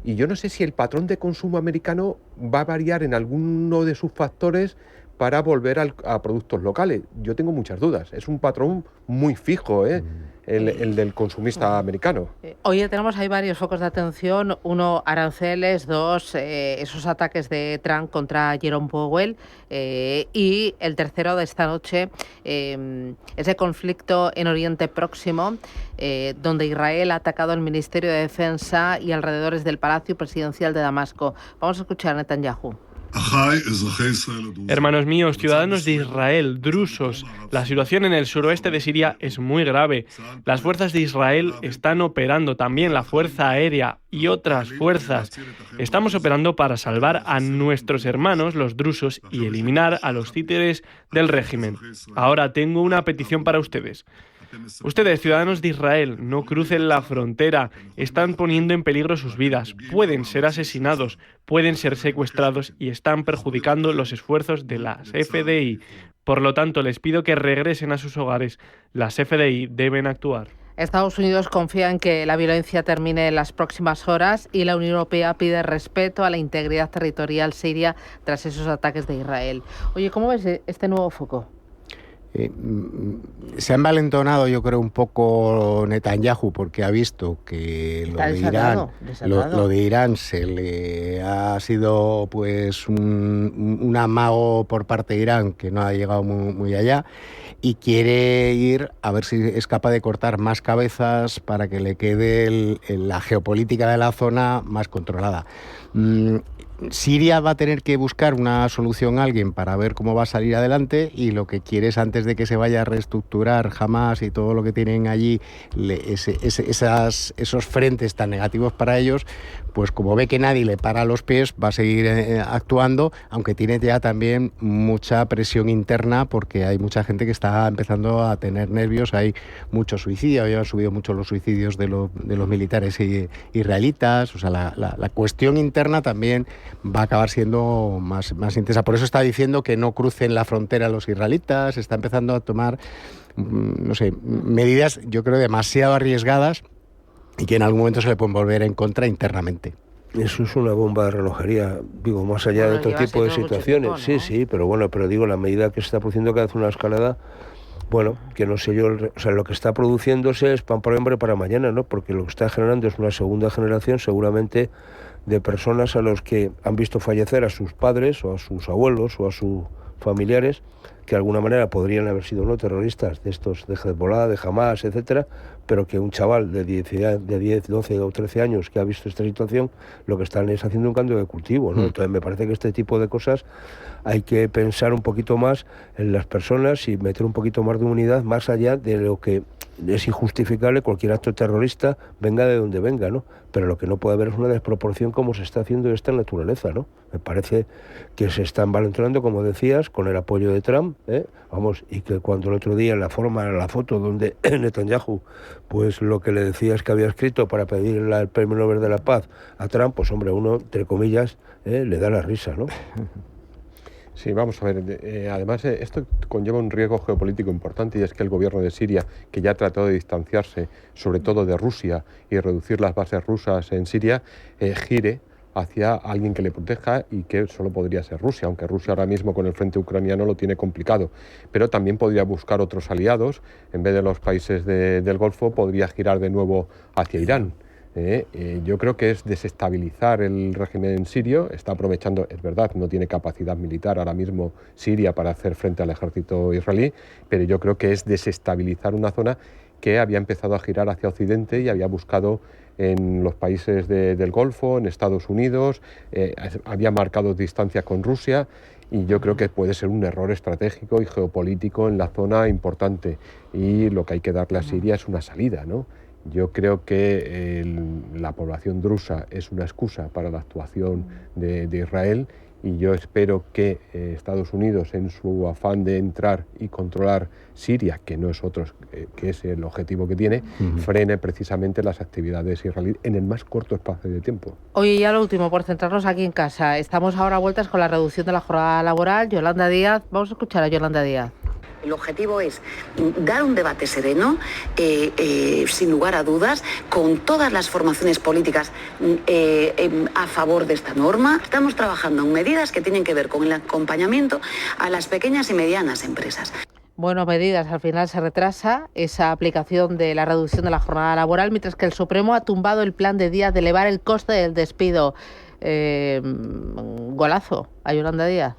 Y yo no sé si el patrón de consumo americano va a variar en alguno de sus factores para volver a productos locales. Yo tengo muchas dudas. Es un patrón muy fijo, el del consumista americano. Hoy tenemos ahí varios focos de atención. Uno, aranceles. Dos, esos ataques de Trump contra Jerome Powell. Y el tercero de esta noche, ese conflicto en Oriente Próximo, donde Israel ha atacado el Ministerio de Defensa y alrededores del Palacio Presidencial de Damasco. Vamos a escuchar a Netanyahu. Hermanos míos, ciudadanos de Israel, drusos, la situación en el suroeste de Siria es muy grave. Las fuerzas de Israel están operando, también la Fuerza Aérea y otras fuerzas. Estamos operando para salvar a nuestros hermanos, los drusos, y eliminar a los títeres del régimen. Ahora tengo una petición para ustedes. Ustedes, ciudadanos de Israel, no crucen la frontera, están poniendo en peligro sus vidas, pueden ser asesinados, pueden ser secuestrados y están perjudicando los esfuerzos de las FDI. Por lo tanto, les pido que regresen a sus hogares. Las FDI deben actuar. Estados Unidos confía en que la violencia termine en las próximas horas y la Unión Europea pide respeto a la integridad territorial siria tras esos ataques de Israel. Oye, ¿cómo ves este nuevo foco? Se ha envalentonado, yo creo, un poco Netanyahu, porque ha visto que lo de Irán se le ha sido pues un amago por parte de Irán que no ha llegado muy allá, y quiere ir a ver si es capaz de cortar más cabezas para que le quede la geopolítica de la zona más controlada. Siria va a tener que buscar una solución a alguien para ver cómo va a salir adelante, y lo que quiere es, antes de que se vaya a reestructurar Hamas y todo lo que tienen allí, esos frentes tan negativos para ellos, pues como ve que nadie le para los pies, va a seguir actuando, aunque tiene ya también mucha presión interna, porque hay mucha gente que está empezando a tener nervios, hay mucho suicidio, ya han subido mucho los suicidios de los militares israelitas, o sea, la cuestión interna también va a acabar siendo más intensa. Por eso está diciendo que no crucen la frontera los israelitas, está empezando a tomar, no sé, medidas, yo creo, demasiado arriesgadas, y que en algún momento se le pueden volver en contra internamente. Eso es una bomba de relojería, digo, más allá de otro tipo de situaciones. Tiempo, ¿no? Sí, pero digo, la medida que se está produciendo cada vez una escalada, bueno, que no sé yo, o sea, lo que está produciéndose es pan para hambre para mañana, ¿no? Porque lo que está generando es una segunda generación, seguramente, de personas a los que han visto fallecer a sus padres, o a sus abuelos, o a sus familiares, que de alguna manera podrían haber sido no terroristas de estos, de Hezbollah, de Hamas, etcétera, pero que un chaval de 10, 12 o 13 años que ha visto esta situación, lo que están es haciendo un cambio de cultivo, ¿no? Entonces me parece que este tipo de cosas hay que pensar un poquito más en las personas y meter un poquito más de unidad, más allá de lo que es injustificable cualquier acto terrorista, venga de donde venga, ¿no? Pero lo que no puede haber es una desproporción como se está haciendo esta naturaleza, ¿no? Me parece que se están envalentonando, como decías, con el apoyo de Trump, vamos, y que cuando el otro día la foto donde Netanyahu, pues lo que le decía es que había escrito para pedir el Premio Nobel de la Paz a Trump, pues hombre, uno, entre comillas, le da la risa, ¿no? Sí, vamos a ver, además esto conlleva un riesgo geopolítico importante, y es que el gobierno de Siria, que ya trató de distanciarse sobre todo de Rusia y reducir las bases rusas en Siria, gire hacia alguien que le proteja, y que solo podría ser Rusia, aunque Rusia ahora mismo con el frente ucraniano lo tiene complicado, pero también podría buscar otros aliados. En vez de los países del Golfo, podría girar de nuevo hacia Irán. Yo creo que es desestabilizar el régimen sirio. Está aprovechando, es verdad, no tiene capacidad militar ahora mismo Siria para hacer frente al ejército israelí, pero yo creo que es desestabilizar una zona que había empezado a girar hacia Occidente y había buscado en los países del Golfo, en Estados Unidos, había marcado distancia con Rusia, y yo creo que puede ser un error estratégico y geopolítico en la zona importante, y lo que hay que darle a Siria es una salida, ¿no? Yo creo que la población drusa es una excusa para la actuación de Israel, y yo espero que Estados Unidos, en su afán de entrar y controlar Siria, que no es otro, que es el objetivo que tiene, frene precisamente las actividades israelíes en el más corto espacio de tiempo. Oye, ya lo último, por centrarnos aquí en casa, estamos ahora a vueltas con la reducción de la jornada laboral. Yolanda Díaz, vamos a escuchar a Yolanda Díaz. El objetivo es dar un debate sereno, sin lugar a dudas, con todas las formaciones políticas a favor de esta norma. Estamos trabajando en medidas que tienen que ver con el acompañamiento a las pequeñas y medianas empresas. Bueno, medidas. Al final se retrasa esa aplicación de la reducción de la jornada laboral, mientras que el Supremo ha tumbado el plan de Díaz de elevar el coste del despido. Golazo a Yolanda Díaz.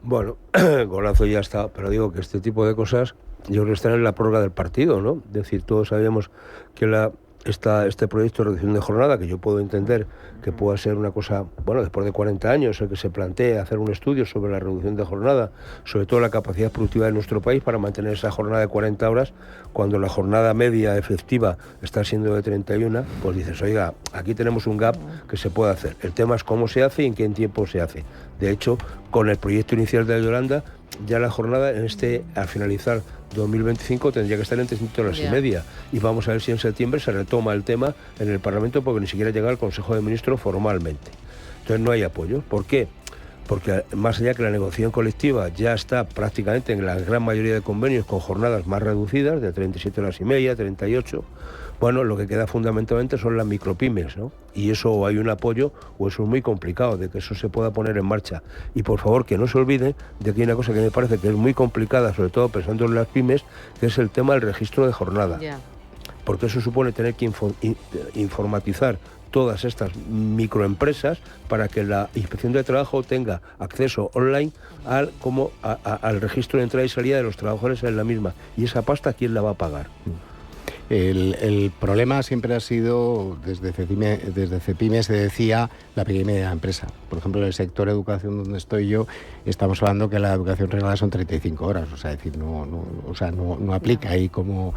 Bueno, golazo ya está, pero digo que este tipo de cosas yo creo que están en la prórroga del partido, ¿no? Es decir, todos sabíamos que este proyecto de reducción de jornada, que yo puedo entender que pueda ser una cosa, bueno, después de 40 años, el que se plantee hacer un estudio sobre la reducción de jornada, sobre todo la capacidad productiva de nuestro país para mantener esa jornada de 40 horas, cuando la jornada media efectiva está siendo de 31, pues dices, oiga, aquí tenemos un gap que se puede hacer. El tema es cómo se hace y en qué tiempo se hace. De hecho, con el proyecto inicial de Yolanda, ya la jornada al finalizar 2025 tendría que estar en 300 horas y media, y vamos a ver si en septiembre se retoma el tema en el Parlamento, porque ni siquiera llega al Consejo de Ministros formalmente. Entonces no hay apoyo. ¿Por qué? Porque más allá que la negociación colectiva ya está prácticamente en la gran mayoría de convenios con jornadas más reducidas, de 37 horas y media, 38, bueno, lo que queda fundamentalmente son las micropymes, ¿no? Y eso, o hay un apoyo o eso es muy complicado de que eso se pueda poner en marcha. Y por favor, que no se olvide de que hay una cosa que me parece que es muy complicada, sobre todo pensando en las pymes, que es el tema del registro de jornada. Porque eso supone tener que informatizar todas estas microempresas para que la Inspección de Trabajo tenga acceso online al registro de entrada y salida de los trabajadores en la misma. Y esa pasta, ¿quién la va a pagar? El problema siempre ha sido, desde CEPIME se decía, la pequeña y media empresa. Por ejemplo, en el sector educación donde estoy yo, estamos hablando que la educación reglada son 35 horas, o sea, es decir, no aplica. Y como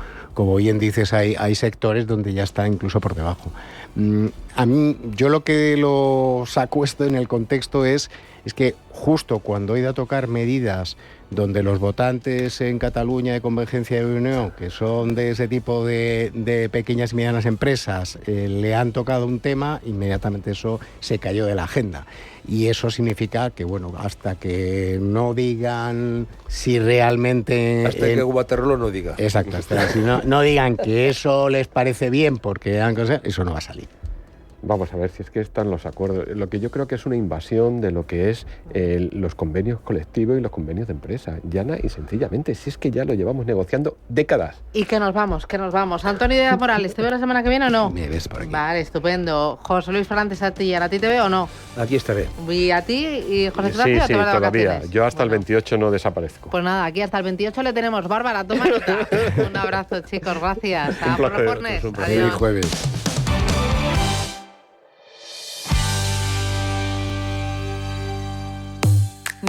bien dices, hay sectores donde ya está incluso por debajo. A mí, yo lo que lo saco esto en el contexto es que justo cuando he ido a tocar medidas donde los votantes en Cataluña de Convergencia y Unión, que son de ese tipo de pequeñas y medianas empresas, le han tocado un tema, inmediatamente eso se cayó de la agenda. Y eso significa que, bueno, hasta que no digan si realmente... Hasta que Waterloo no diga. Exacto, hasta si no digan que eso les parece bien porque han cosas, eso no va a salir. Vamos a ver si es que están los acuerdos. Lo que yo creo que es una invasión de lo que es los convenios colectivos y los convenios de empresa. Llana y sencillamente, si es que ya lo llevamos negociando décadas. Y que nos vamos. Antonio Díaz Morales, ¿te veo la semana que viene o no? Me ves por aquí. Vale, estupendo. José Luis Fernández Astilla, ¿a ti te veo o no? Aquí estaré. ¿Y a ti y José Ignacio? Sí, todavía. Yo hasta el 28 no desaparezco. Pues nada, aquí hasta el 28 le tenemos. Bárbara, toma nota. Un abrazo, chicos, gracias. Un placer. Adiós. Feliz jueves.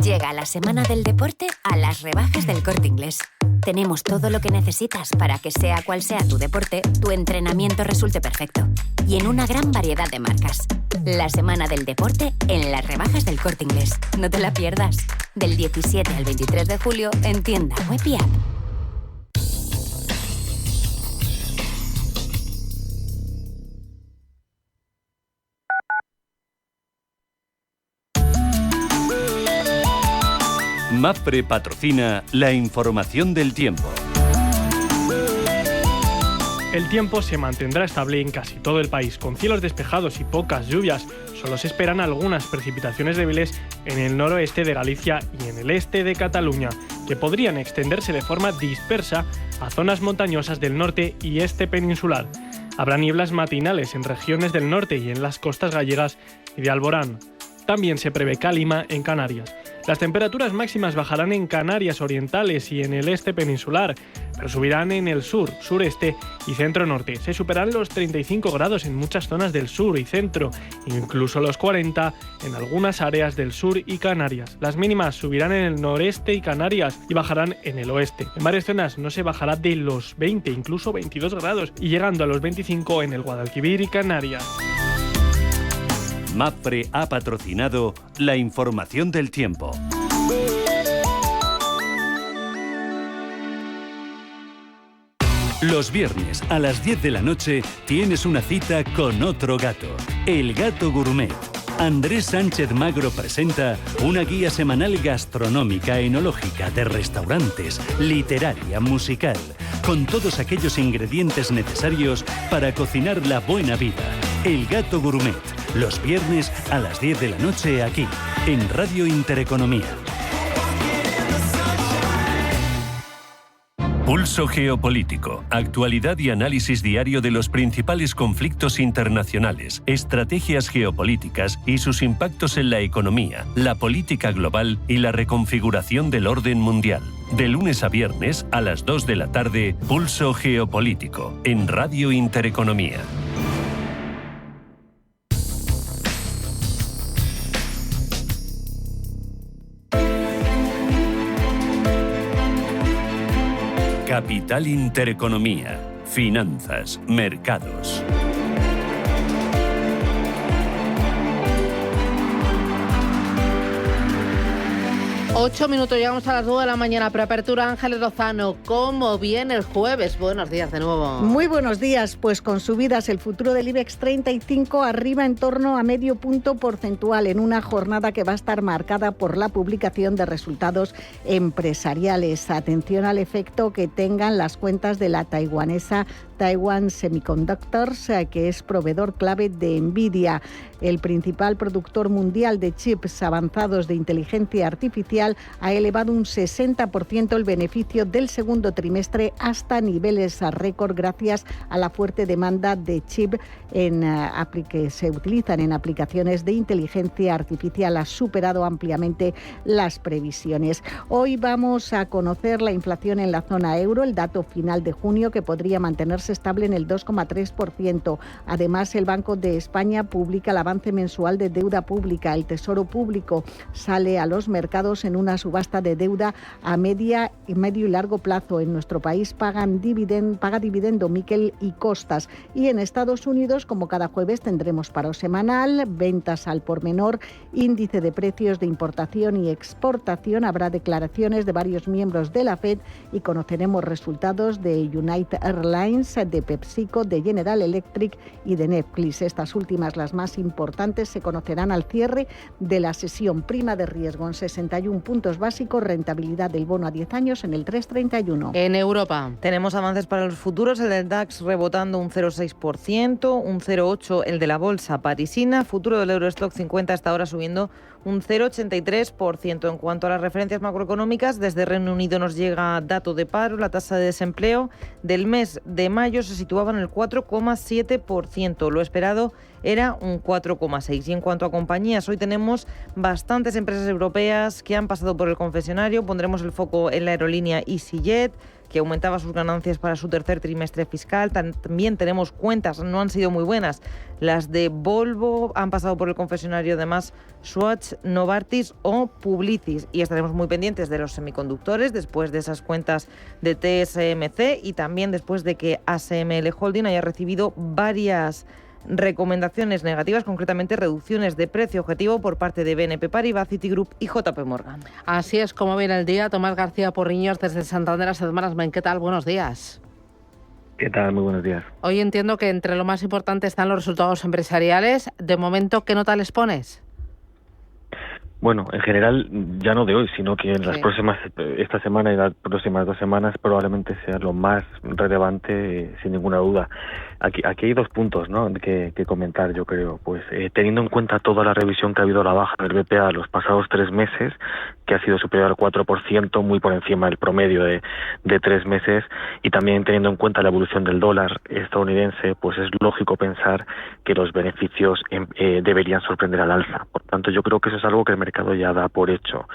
Llega la semana del deporte a las rebajas del Corte Inglés. Tenemos todo lo que necesitas para que sea cual sea tu deporte, tu entrenamiento resulte perfecto. Y en una gran variedad de marcas. La semana del deporte en las rebajas del Corte Inglés. No te la pierdas. Del 17 al 23 de julio en tienda web y app. MAPFRE patrocina la información del tiempo. El tiempo se mantendrá estable en casi todo el país, con cielos despejados y pocas lluvias. Solo se esperan algunas precipitaciones débiles en el noroeste de Galicia y en el este de Cataluña, que podrían extenderse de forma dispersa a zonas montañosas del norte y este peninsular. Habrá nieblas matinales en regiones del norte y en las costas gallegas y de Alborán. También se prevé cálima en Canarias. Las temperaturas máximas bajarán en Canarias orientales y en el este peninsular, pero subirán en el sur, sureste y centro-norte. Se superarán los 35 grados en muchas zonas del sur y centro, incluso los 40 en algunas áreas del sur y Canarias. Las mínimas subirán en el noreste y Canarias y bajarán en el oeste. En varias zonas no se bajará de los 20, incluso 22 grados, y llegando a los 25 en el Guadalquivir y Canarias. MAPFRE ha patrocinado la información del tiempo. Los viernes a las 10 de la noche tienes una cita con otro gato, El Gato Gourmet. Andrés Sánchez Magro presenta una guía semanal gastronómica, enológica, de restaurantes, literaria, musical, con todos aquellos ingredientes necesarios para cocinar la buena vida. El Gato Gourmet, los viernes a las 10 de la noche aquí, en Radio Intereconomía. Pulso geopolítico, actualidad y análisis diario de los principales conflictos internacionales, estrategias geopolíticas y sus impactos en la economía, la política global y la reconfiguración del orden mundial. De lunes a viernes a las 2 de la tarde, Pulso geopolítico, en Radio Intereconomía. Capital Intereconomía, finanzas, mercados. 8 minutos, llegamos a las 9 de la mañana. Preapertura, Ángeles Lozano. ¿Cómo viene el jueves? Buenos días de nuevo. Muy buenos días. Pues con subidas, el futuro del IBEX 35 arriba en torno a medio punto porcentual en una jornada que va a estar marcada por la publicación de resultados empresariales. Atención al efecto que tengan las cuentas de la taiwanesa Taiwan Semiconductors, que es proveedor clave de Nvidia. El principal productor mundial de chips avanzados de inteligencia artificial Federal ha elevado un 60% el beneficio del segundo trimestre hasta niveles récord gracias a la fuerte demanda de chip que se utilizan en aplicaciones de inteligencia artificial. Ha superado ampliamente las previsiones. Hoy vamos a conocer la inflación en la zona euro, el dato final de junio, que podría mantenerse estable en el 2,3%. Además, el Banco de España publica el avance mensual de deuda pública. El Tesoro Público sale a los mercados en una subasta de deuda a medio y largo plazo. En nuestro país paga dividendo Miquel y Costas. Y en Estados Unidos, como cada jueves, tendremos paro semanal, ventas al por menor, índice de precios de importación y exportación. Habrá declaraciones de varios miembros de la FED y conoceremos resultados de United Airlines, de PepsiCo, de General Electric y de Netflix. Estas últimas, las más importantes, se conocerán al cierre de la sesión. Prima de riesgo en 61 puntos básicos, rentabilidad del bono a 10 años en el 3,31. En Europa tenemos avances para los futuros, el del DAX rebotando un 0,6%, un 0,8% el de la bolsa parisina, futuro del Eurostock 50 hasta ahora subiendo un 0,83%. En cuanto a las referencias macroeconómicas, desde Reino Unido nos llega dato de paro. La tasa de desempleo del mes de mayo se situaba en el 4,7%. Lo esperado era un 4,6%. Y en cuanto a compañías, hoy tenemos bastantes empresas europeas que han pasado por el confesionario. Pondremos el foco en la aerolínea EasyJet, que aumentaba sus ganancias para su tercer trimestre fiscal. También tenemos cuentas, no han sido muy buenas. Las de Volvo han pasado por el confesionario, además Swatch, Novartis o Publicis. Y estaremos muy pendientes de los semiconductores después de esas cuentas de TSMC y también después de que ASML Holding haya recibido varias recomendaciones negativas, concretamente reducciones de precio objetivo por parte de BNP Paribas, Citigroup y JP Morgan. Así es como viene el día. Tomás García Porriños desde Santander Asset Management. ¿Qué tal? Buenos días. ¿Qué tal? Muy buenos días. Hoy entiendo que entre lo más importante están los resultados empresariales. De momento, ¿qué nota les pones? Bueno, en general, ya no de hoy, sino que en las próximas, esta semana y las próximas 2 semanas probablemente sea lo más relevante, sin ninguna duda. Aquí hay 2 puntos, ¿no?, que comentar, yo creo. Pues teniendo en cuenta toda la revisión que ha habido a la baja del BPA los pasados 3 meses, que ha sido superior al 4%, muy por encima del promedio de 3 meses, y también teniendo en cuenta la evolución del dólar estadounidense, pues es lógico pensar que los beneficios deberían sorprender al alza. Por tanto, yo creo que eso es algo que el mercado ya da por hecho.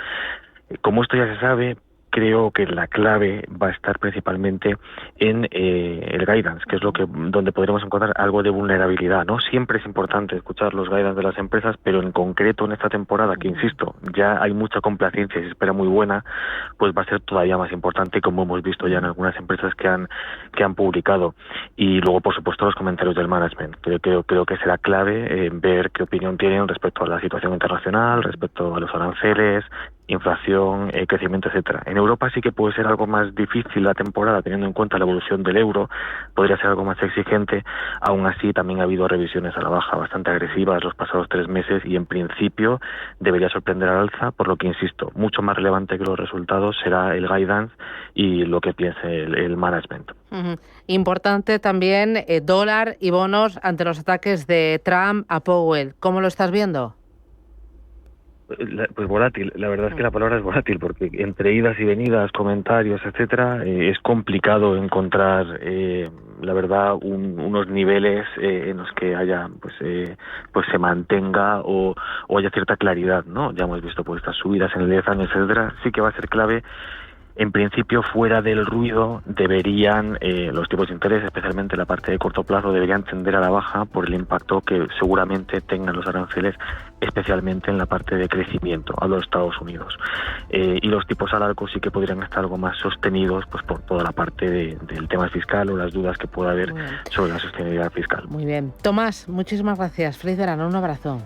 Como esto ya se sabe, creo que la clave va a estar principalmente en el guidance, que es donde podremos encontrar algo de vulnerabilidad, ¿no? Siempre es importante escuchar los guidance de las empresas, pero en concreto en esta temporada, que insisto, ya hay mucha complacencia y se espera muy buena, pues va a ser todavía más importante, como hemos visto ya en algunas empresas que han publicado. Y luego, por supuesto, los comentarios del management. Creo que será clave ver qué opinión tienen respecto a la situación internacional, respecto a los aranceles, inflación, crecimiento, etcétera. En Europa sí que puede ser algo más difícil la temporada, teniendo en cuenta la evolución del euro, podría ser algo más exigente. Aún así, también ha habido revisiones a la baja bastante agresivas los pasados 3 meses y en principio debería sorprender al alza, por lo que, insisto, mucho más relevante que los resultados será el guidance y lo que piense el management. Uh-huh. Importante también dólar y bonos ante los ataques de Trump a Powell. ¿Cómo lo estás viendo? Pues volátil, la verdad es que la palabra es volátil, porque entre idas y venidas, comentarios, etcétera, es complicado encontrar, la verdad, unos niveles en los que haya, pues se mantenga o haya cierta claridad, ¿no? Ya hemos visto pues estas subidas en el 10 años, etcétera. Sí que va a ser clave. En principio, fuera del ruido, deberían los tipos de interés, especialmente la parte de corto plazo, deberían tender a la baja por el impacto que seguramente tengan los aranceles, especialmente en la parte de crecimiento a los Estados Unidos. Y los tipos al arco sí que podrían estar algo más sostenidos, pues por toda la parte del tema fiscal o las dudas que pueda haber sobre la sostenibilidad fiscal. Muy bien. Tomás, muchísimas gracias. Feliz verano. Un abrazo.